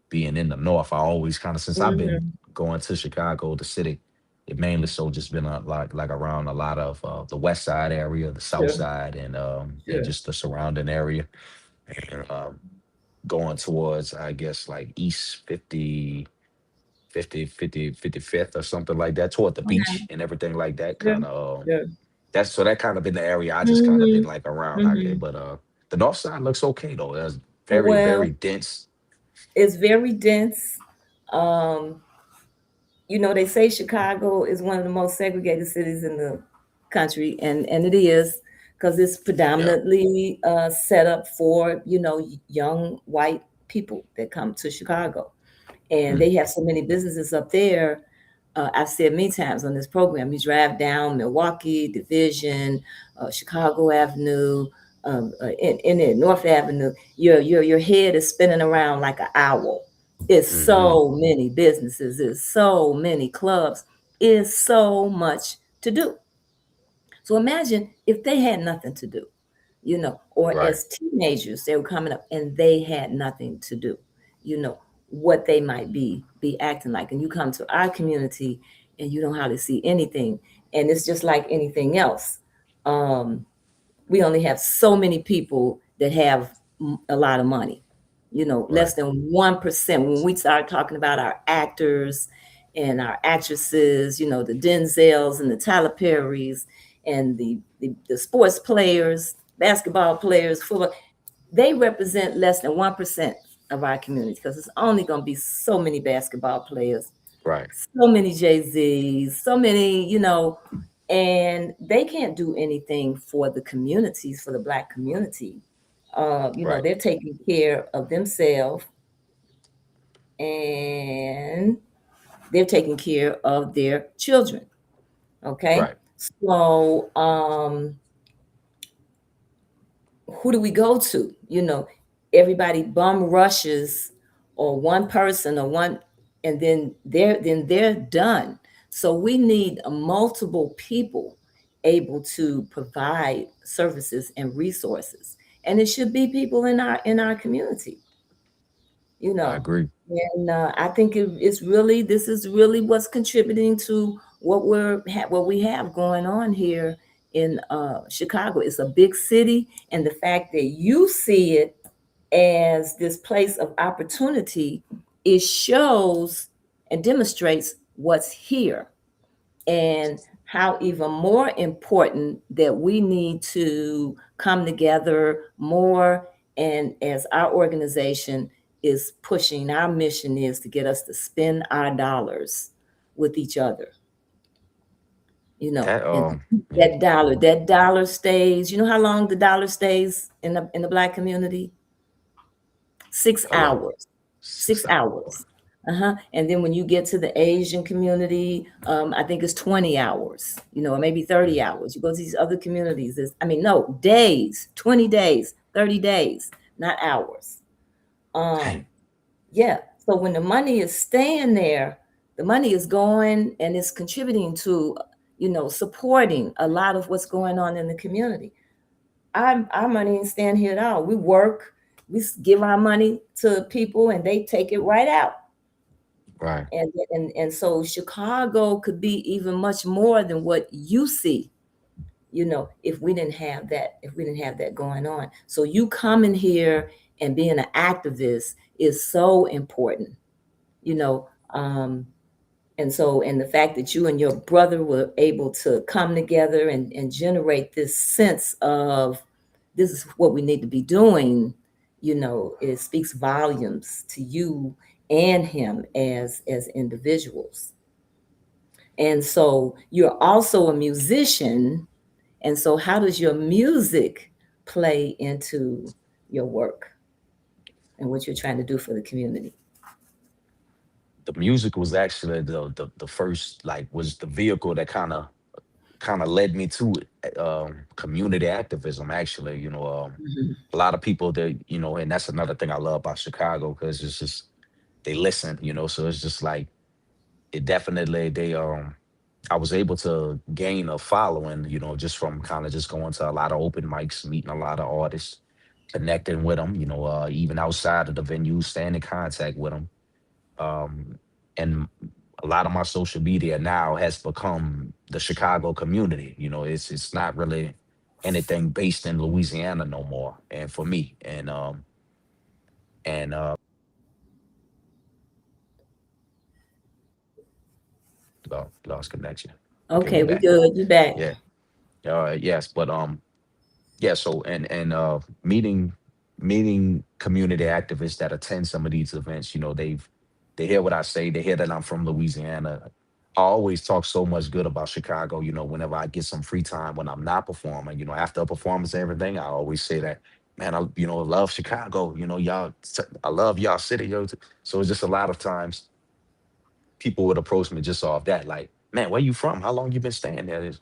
being in the north. I always kind of, since I've been Hmm. going to Chicago, the city, it mainly so just been like around a lot of the west side area, the south Sure, side, and sure. just the surrounding area. And going towards, I guess, like East 55th or something like that, toward the Okay. beach and everything like that. Sure, Kind of sure. that's so that kind of been the area I just kind of been Hmm. like around out there. Hmm. But the north side looks okay though. It's very, Well, very dense. it's very dense. Um, they say Chicago is one of the most segregated cities in the country, and it is because it's Yeah. predominantly set up for young white people that come to Chicago, and Mm, they have so many businesses up there. I've said many times on this program, you drive down Milwaukee Division, Chicago Avenue, in it, North Avenue. Your head is spinning around like an owl. It's hmm. so many businesses. It's so many clubs. It's so much to do. So imagine if they had nothing to do, or Right. as teenagers they were coming up and they had nothing to do, you know, what they might be acting like. And you come to our community and you don't hardly see anything. And it's just like anything else. Um, we only have so many people that have a lot of money, Right. less than 1%. When we start talking about our actors and our actresses, the Denzels and the Tyler Perrys and the sports players, basketball players, football, they represent less than 1% of our community because it's only going to be so many basketball players, Right. so many Jay-Z's, so many, and they can't do anything for the communities, for the Black community. Right. They're taking care of themselves and they're taking care of their children. Okay. Right. So, who do we go to? Everybody bum rushes or one person or one, and then they're done. So we need multiple people able to provide services and resources, and it should be people in our community, you I know. agree. And I think it's really, this is really what's contributing to what we have going on here in Chicago. It's a big city, and the fact that you see it as this place of opportunity, it shows and demonstrates what's here, and how even more important that we need to come together more. And as our organization is pushing, our mission is to get us to spend our dollars with each other, That and yeah. that dollar stays. You know how long the dollar stays in the Black community? six How long? hours 6 six hours. hours And then when you get to the Asian community, I think it's 20 hours, or maybe 30 Mm. hours. You go to these other communities, no, days, 20 days, 30 days, not hours. Dang. um yeah, so when the money is staying there, the money is going and it's contributing to, supporting a lot of what's going on in the community. Our money ain't staying here at all. We work, we give our money to people, and they take it right out. Right. And so Chicago could be even much more than what you see, if we didn't have that going on. So you coming here and being an activist is so important, you know. Um, and the fact that you and your brother were able to come together and generate this sense of this is what we need to be doing, it speaks volumes to you and him as individuals. And so you're also a musician. And so, how does your music play into your work and what you're trying to do for the community? The music was actually the first, like, was the vehicle that kind of led me to it. Community activism, actually. Mhm. A lot of people that, and that's another thing I love about Chicago, because it's just, they listen. So it's just like, it definitely, I was able to gain a following, just from kind of just going to a lot of open mics, meeting a lot of artists, connecting with them, even outside of the venue, staying in contact with them. And a lot of my social media now has become the Chicago community. It's not really anything based in Louisiana no more. And for me, and lost connection. Okay, we Okay, we back. good. You back. Yeah. Yes, but yeah, so and meeting community activists that attend some of these events, they hear what I say, they hear that I'm from Louisiana. I always talk so much good about Chicago, whenever I get some free time when I'm not performing, after a performance and everything, I always say that, man, I love Chicago, y'all, I love y'all city, yo. So it's just a lot of times people would approach me just off that, like, man, where you from? How long you been staying there? You're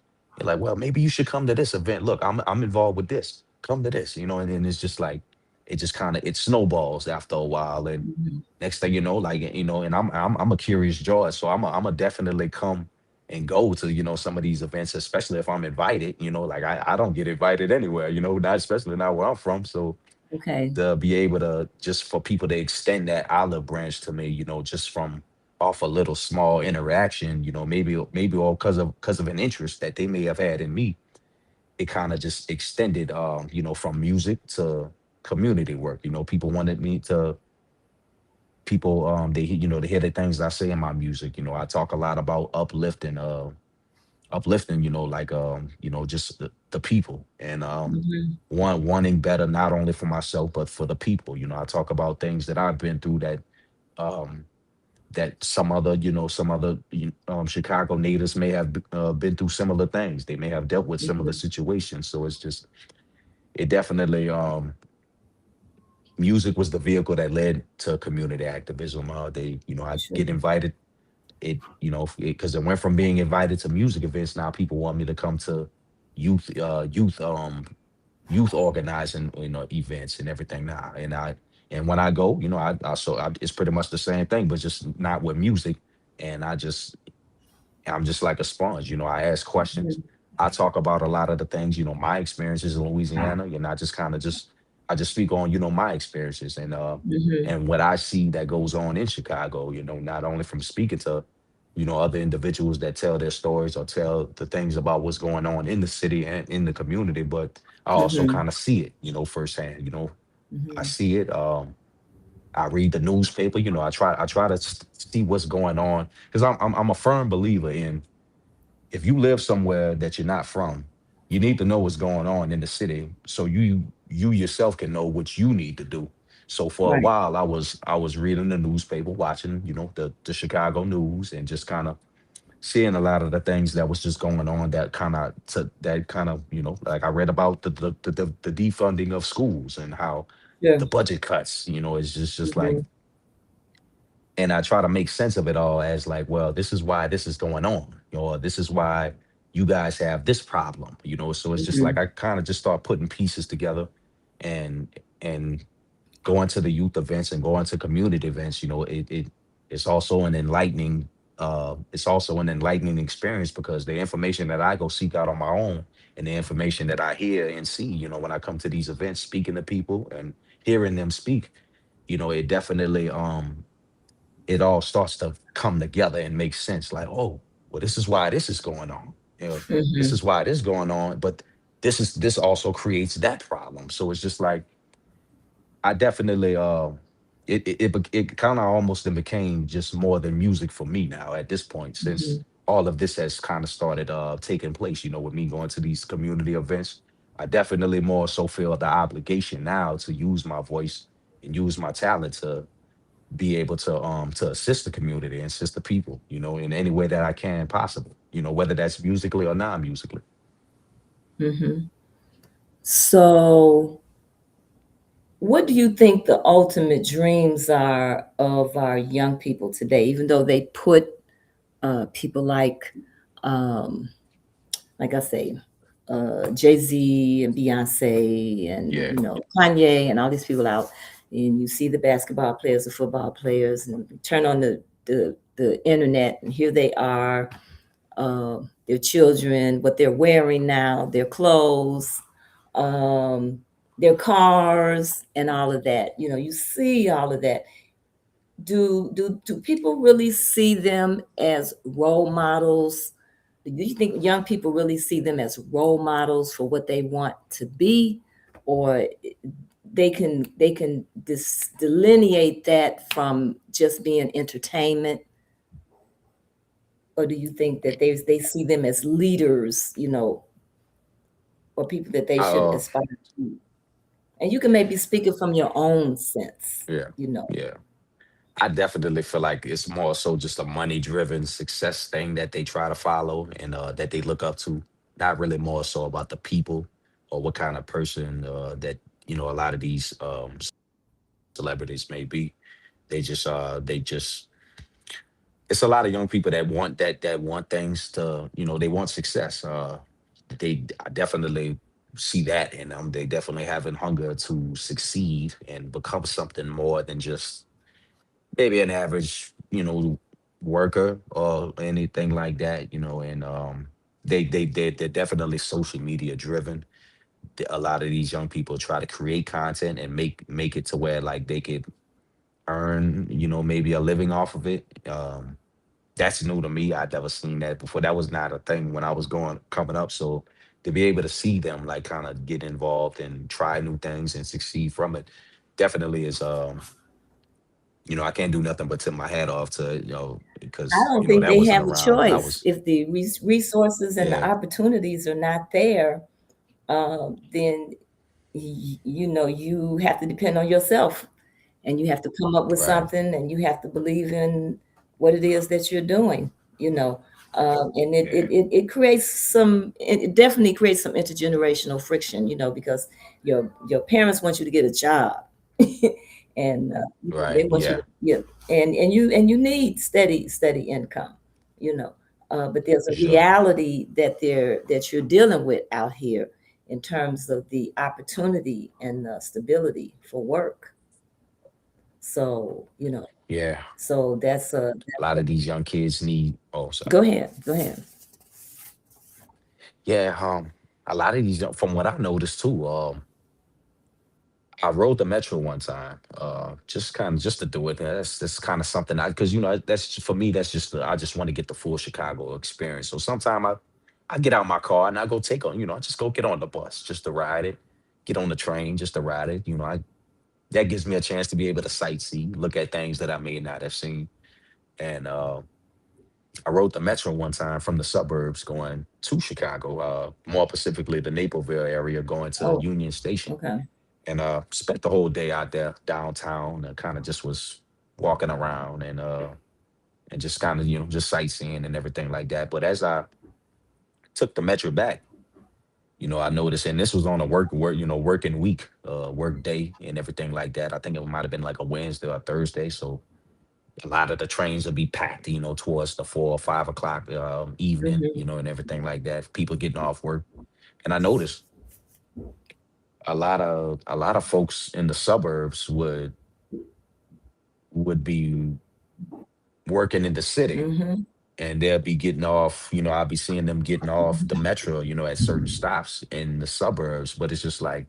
like, well, maybe you should come to this event. Look, I'm involved with this. Come to this, and then it's just like, it just kind of, it snowballs after a while, and Mhm. next thing you know, like, and I'm a curious George, so I'm a definitely come and go to some of these events, especially if I'm invited. Like, I don't get invited anywhere, not especially not where I'm from. So Okay. to be able to, just for people to extend that olive branch to me, just from off a little small interaction, maybe all because of an interest that they may have had in me, it kind of just extended, from music to community work. People wanted me to, people, they hear the things I say in my music. I talk a lot about uplifting, like, just the people, and Mhm. wanting better, not only for myself but for the people. I talk about things that I've been through, um that some other Chicago natives may have been through similar things. They may have dealt with similar Mhm. situations. So it's just, it definitely, music was the vehicle that led to community activism. I Sure. get invited, because it went from being invited to music events. Now people want me to come to youth uh youth um youth organizing, events and everything now. And when I go, it's pretty much the same thing, but just not with music. And I'm just like a sponge. I ask questions. Mhm. I talk about a lot of the things, my experiences in Louisiana, and I just kind of just I just speak on, my experiences, Mhm. and what I see that goes on in Chicago, not only from speaking to, other individuals that tell their stories or tell the things about what's going on in the city and in the community, but I also Mhm. kind of see it, firsthand. I Mhm. see it. I read the newspaper, I try to see what's going on, because I'm a firm believer in, if you live somewhere that you're not from, you need to know what's going on in the city, so you yourself can know what you need to do. So for a Right. while, I was reading the newspaper, watching, the Chicago news, and just kind of seeing a lot of the things that was just going on, that kind of, like, I read about the defunding of schools, and how Yeah. the budget cuts, is just like, Mhm. and I try to make sense of it all as like, well, this is why this is going on, or this is why you guys have this problem. So it's just like, Mhm. I kind of just start putting pieces together, and and going to the youth events and going to community events. It's also an enlightening experience, because the information that I go seek out on my own, and the information that I hear and see, when I come to these events, speaking to people and hearing them speak, it definitely, it all starts to come together and make sense. Like, oh, well, this is why this is going on. This Mhm. is why this is going on. But this also creates that problem. So it's just like, I definitely, it kind of almost then became just more than music for me now at this point, since Mhm. all of this has kind of started taking place. With me going to these community events, I definitely more so feel the obligation now to use my voice and use my talent to be able to assist the community and assist the people, in any way that I can possible, whether that's musically or non-musically. Hmm. So, what do you think the ultimate dreams are of our young people today? Even though they put people um, like I say, Jay Z and Beyonce and Yeah. Kanye and all these people out, and you see the basketball players, the football players, and you turn on the internet, and here they are, their children, what they're wearing now, their clothes, um, their cars, and all of that. You see all of that. Do people really see them as role models? Do you think young people really see them as role models for what they want to be, or they can delineate that from just being entertainment, or do you think that they see them as leaders, or people that they should Uh, aspire to? And you can maybe speak it from your own sense, yeah, you know. yeah. I definitely feel like it's more so just a money-driven success thing that they try to follow and that they look up to. Not really more so about the people or what kind of person that a lot of these celebrities may be. They just it's a lot of young people that want things to, they want success. They I definitely see that in them. They definitely having hunger to succeed and become something more than just maybe an average, worker or anything like that, and they're definitely social media driven. A lot of these young people try to create content and make it to where like they could earn, maybe a living off of it. That's new to me. I'd never seen that before. That was not a thing when I was going coming up. So to be able to see them like kind of get involved and try new things and succeed from it definitely is I can't do nothing but tip my hat off to, I because, don't think that they wasn't have a around when I choice. was, If the resources and the yeah, opportunities are not there, then you have to depend on yourself, and you have to come up with right. something, and you have to believe in what it is that you're doing. You know, and Yeah, it creates some. It definitely creates some intergenerational friction. Because your parents want you to get a job, and they right. want you Yeah, to, yeah, and you need steady income. You know, but there's for a sure. reality that you're dealing with out here in terms of the opportunity and the stability for work. So, Yeah. so A lot of these young kids need, oh, sorry. go ahead, go ahead. Yeah. A lot of these, from what I noticed too, I rode the metro one time, just kind of just to do it. That's kind of something because that's for me. That's just I just want to get the full Chicago experience. So sometime I get out my car and I go take on, I just go get on the bus just to ride it, get on the train just to ride it. I that gives me a chance to be able to sightsee, look at things that I may not have seen. And I rode the metro one time from the suburbs going to Chicago, more specifically the Naperville area, going to Oh, Union Station okay. and spent the whole day out there downtown and kind of just was walking around and just kind of just sightseeing and everything like that. But as I took the metro back, I noticed, and this was on a working week, work day and everything like that. I think it might have been like a Wednesday or Thursday, so a lot of the trains would be packed, towards the 4 or 5 o'clock evening, Hmm. and everything like that. People getting off work, and I noticed a lot of folks in the suburbs would be working in the city Hmm. and they'll be getting off, I'll be seeing them getting off the metro, at certain stops in the suburbs. But it's just like,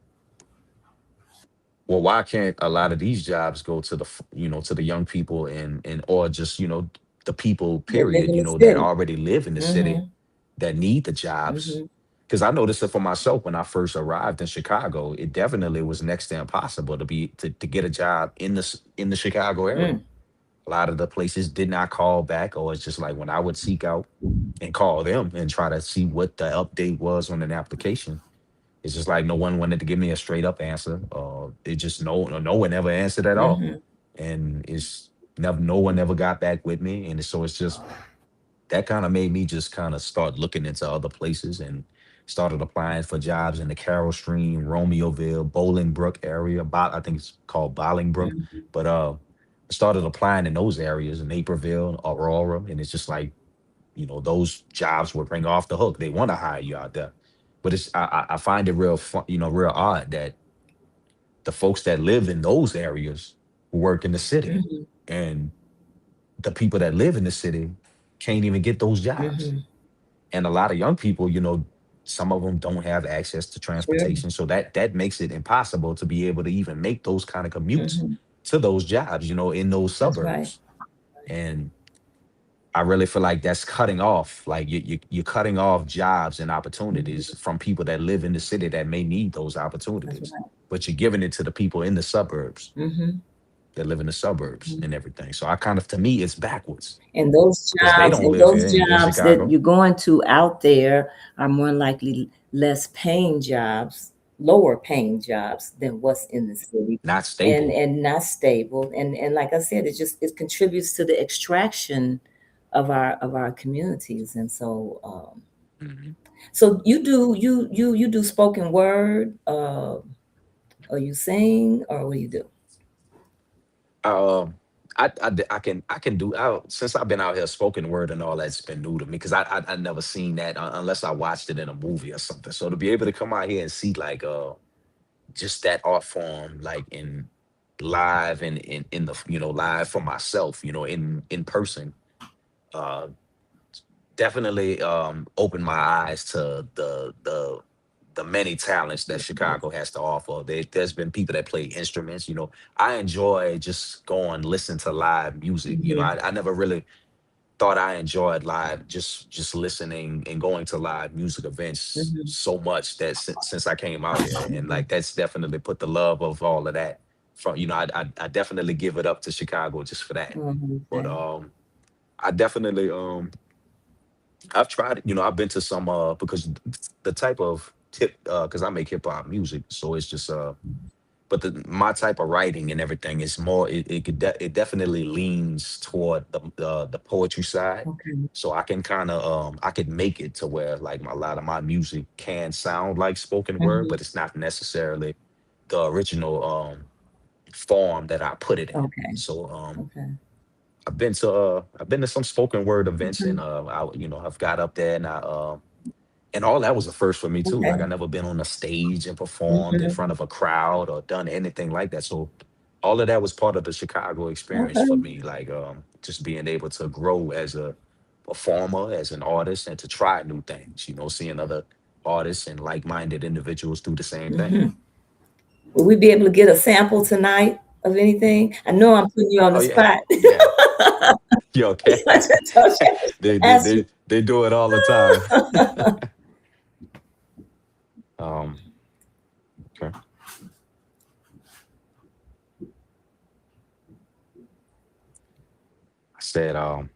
well, why can't a lot of these jobs go to to the young people and or just, the people, That live period, in the that city. already live in the city Hmm. that need the jobs. Hmm. Because I noticed it for myself when I first arrived in Chicago, it definitely was next to impossible to get a job in the Chicago area. Mm. A lot of the places did not call back, or it's just like when I would seek out and call them and try to see what the update was on an application. It's just like no one wanted to give me a straight up answer. It just no one ever answered at all. Hmm. And it's Never, no one ever got back with me, and so it's just that kind of made me just kind of start looking into other places and started applying for jobs in the Carroll Stream, Romeoville, Bolingbrook area. About I think it's called Bolingbrook, Mhm. but I started applying in those areas in Naperville, Aurora, and it's just like those jobs would bring off the hook. They want to hire you out there, but it's I find it real fun, real odd that the folks that live in those areas work in the city, Mhm. and the people that live in the city can't even get those jobs. Mhm. And a lot of young people, some of them don't have access to Sure. transportation, so that makes it impossible to be able to even make those kind of commutes Mhm. to those jobs, in those That's right. suburbs. And I really feel like that's cutting off, like you're cutting off jobs and opportunities Mhm. from people that live in the city that may need those That's opportunities, right. but you're giving it to the people in the suburbs Mhm. that live in the suburbs Mhm. and everything. So I kind of, to me, it's backwards because they don't And live those here in jobs that Chicago. you're going to out there are more likely less paying jobs, lower paying jobs than what's in the city, Not stable. and not stable. And like I said, it contributes to the extraction of our communities. And so Mhm. so you do spoken word, or you sing, or what do you do? Um, I can do since I've been out here, spoken word and all that's been new to me because I never seen that unless I watched it in a movie or something. So to be able to come out here and see like just that art form like in live and in the live for myself, in person, uh definitely opened my eyes to the many talents that Chicago has to offer. There's been people that play instruments. I enjoy just going listen to live music. Mhm. I never really thought I enjoyed live, just listening and going to live music events Mhm. so much that since I came out here, and Mhm. like that's definitely put the love of all of that from I definitely give it up to Chicago just for that. Mhm. But Okay. I definitely I've tried it. I've been to some because the type of tip because I make hip hop music, so it's just but my type of writing and everything is more it definitely leans toward the poetry side. Okay. So I can kind of I could make it to where like a lot of my music can sound like spoken word, Mhm. but it's not necessarily the original form that I put it in. Okay. So Okay. I've been to some spoken word events, and Mhm. I've got up there and and all that was a first for me too. Like I Okay. never been on a stage and performed in Mhm. front of a crowd or done anything like that. So all of that was part of the Chicago experience for Okay. me. Like just being able to grow as a performer, as an artist, and to try new things. Seeing other artists and like-minded individuals do the same thing. Mhm. Will we be able to get a sample tonight of anything? I know I'm putting you on Oh the yeah, spot. yeah. You okay? I just told you, I should they, they ask you. they they do it all the time. um, okay. I said I'm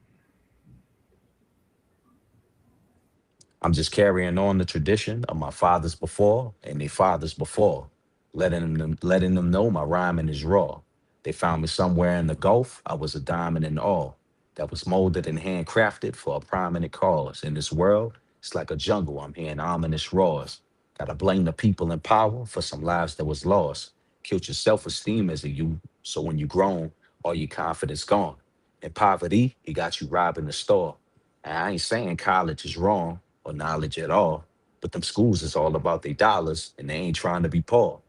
just carrying on the tradition of my fathers before and their fathers before, letting them know my rhyming is raw. They found me somewhere in the Gulf. I was a diamond in all that was molded and handcrafted for a prominent cause. In this world, it's like a jungle. I'm hearing ominous roars. Gotta blame the people in power for some lives that was lost. Killed your self-esteem as a youth, so when you grown, all your confidence gone. In poverty, he got you robbing the store. And I ain't saying college is wrong or knowledge at all, but them schools is all about their dollars and they ain't trying to be poor.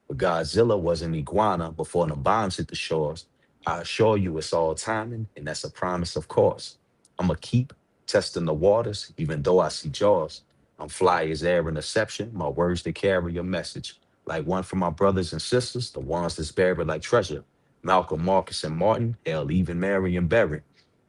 But Godzilla was an iguana before the bombs hit the shores. I assure you it's all timing, and that's a promise, of course. I'ma keep testing the waters, even though I see jaws. I'm fly as air interception, my words they carry a message. Like one for my brothers and sisters, the ones that's buried like treasure. Malcolm, Marcus, and Martin, hell, even Mary and Barry.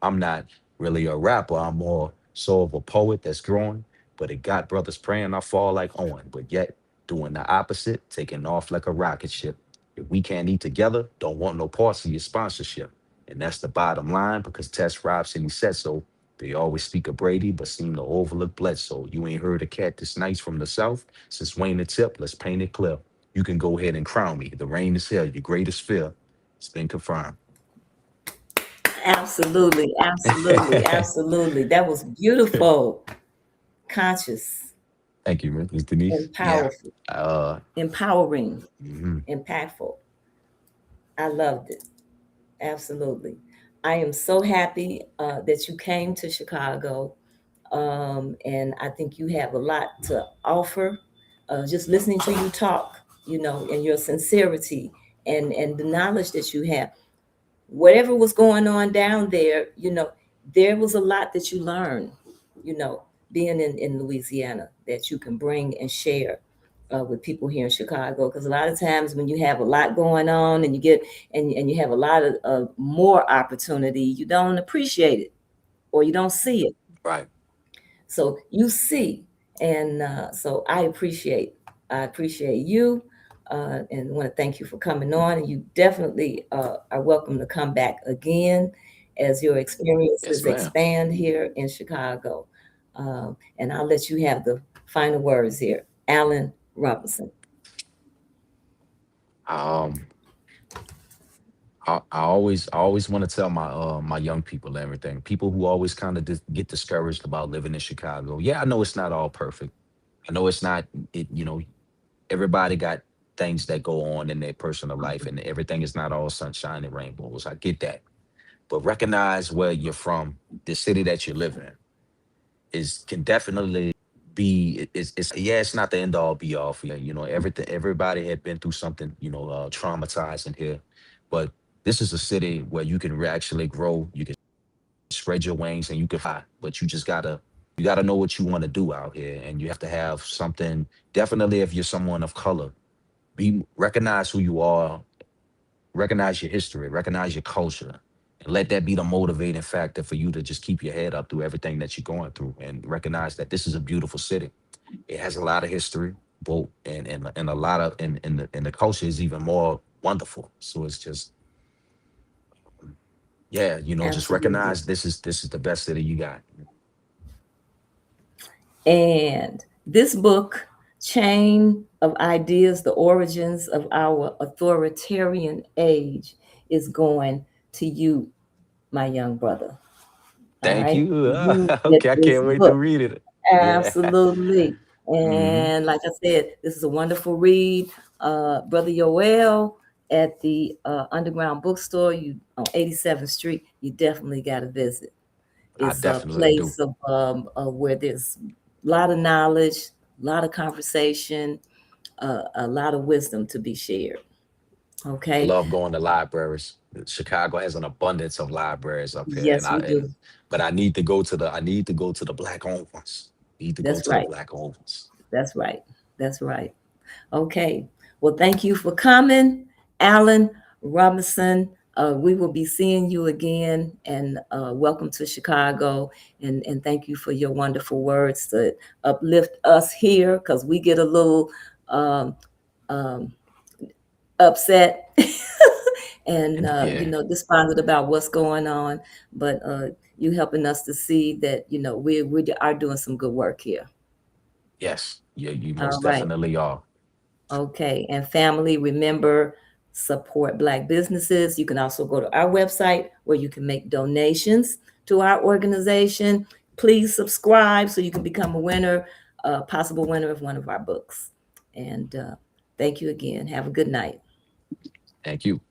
I'm not really a rapper. I'm more so of a poet that's growing, but it got brothers praying I fall like Owen, but yet doing the opposite, taking off like a rocket ship. If we can't eat together, don't want no parts of your sponsorship. And that's the bottom line because Tess Robson, he said so. They always speak of Brady, but seem to overlook Bledsoe. You ain't heard a cat this nice from the south. Since Wayne the Tip, let's paint it clear. You can go ahead and crown me. The rain is here, your greatest fear. It's been confirmed. Absolutely, absolutely, absolutely. That was beautiful, conscious, Thank you, Miss Denise. and Yeah. powerful, Uh, empowering, mhm. impactful. I loved it. Absolutely. I am so happy that you came to Chicago. And I think you have a lot to offer. Just listening to you talk, and your sincerity and the knowledge that you have. Whatever was going on down there, there was a lot that you learned, you know, being in Louisiana that you can bring and share with people here in Chicago. Because a lot of times when you have a lot going on and you get and you have a lot of more opportunity, you don't appreciate it or you don't see it. Right. So you see, and so I appreciate you, and want to thank you for coming on. And you definitely are welcome to come back again as your Yes, experiences ma'am. expand here in Chicago. And I'll let you have the final words here, Alan Robinson. Um, I always want to tell my young people and everything, people who always kind of get discouraged about living in Chicago. Yeah, I know it's not all perfect. I know it's not it. Everybody got things that go on in their personal life, and everything is not all sunshine and rainbows. I get that, but recognize where you're from. The city that you live in is can definitely be. It's yeah. It's not the end all be all for you. Everything. Everybody had been through something. Traumatizing here, but this is a city where you can actually grow. You can spread your wings and you can fly. But you gotta know what you want to do out here, and you have to have something. Definitely, if you're someone of color, be recognize who you are, recognize your history, recognize your culture, and let that be the motivating factor for you to just keep your head up through everything that you're going through, and recognize that this is a beautiful city. It has a lot of history, both and a lot of and the culture is even more wonderful. So it's just yeah, just Absolutely. recognize this is the best city you got. And this book, Chain of Ideas, The Origins of Our Authoritarian Age, is going to you, my young brother. All Thank right. you. You get Okay, I this can't wait to book. read it. Yeah. Absolutely. Hmm. And like I said, this is a wonderful read. Brother Yoel at the Underground Bookstore, you on 87th Street, you definitely got to visit. I It's a definitely do. place of where there's a lot of knowledge, a lot of conversation, a lot of wisdom to be shared. I Okay. love going to libraries. Chicago has an abundance of libraries up here, and Yes, I we and do. but I need to go to the black owned ones. Need to go That's to the right. black owned ones. That's right. That's right. Okay. Well, thank you for coming, Alan Robinson. We will be seeing you again, and welcome to Chicago. And thank you for your wonderful words to uplift us here because we get a little um, um, upset and Yeah. despondent about what's going on. But you helping us to see that we are doing some good work here. Yes. Yeah. You All most right. definitely are. Okay, and family, remember, support Black businesses. You can also go to our website where you can make donations to our organization. Please subscribe so you can become a winner, a possible winner of one of our books. And thank you again. Have a good night. Thank you.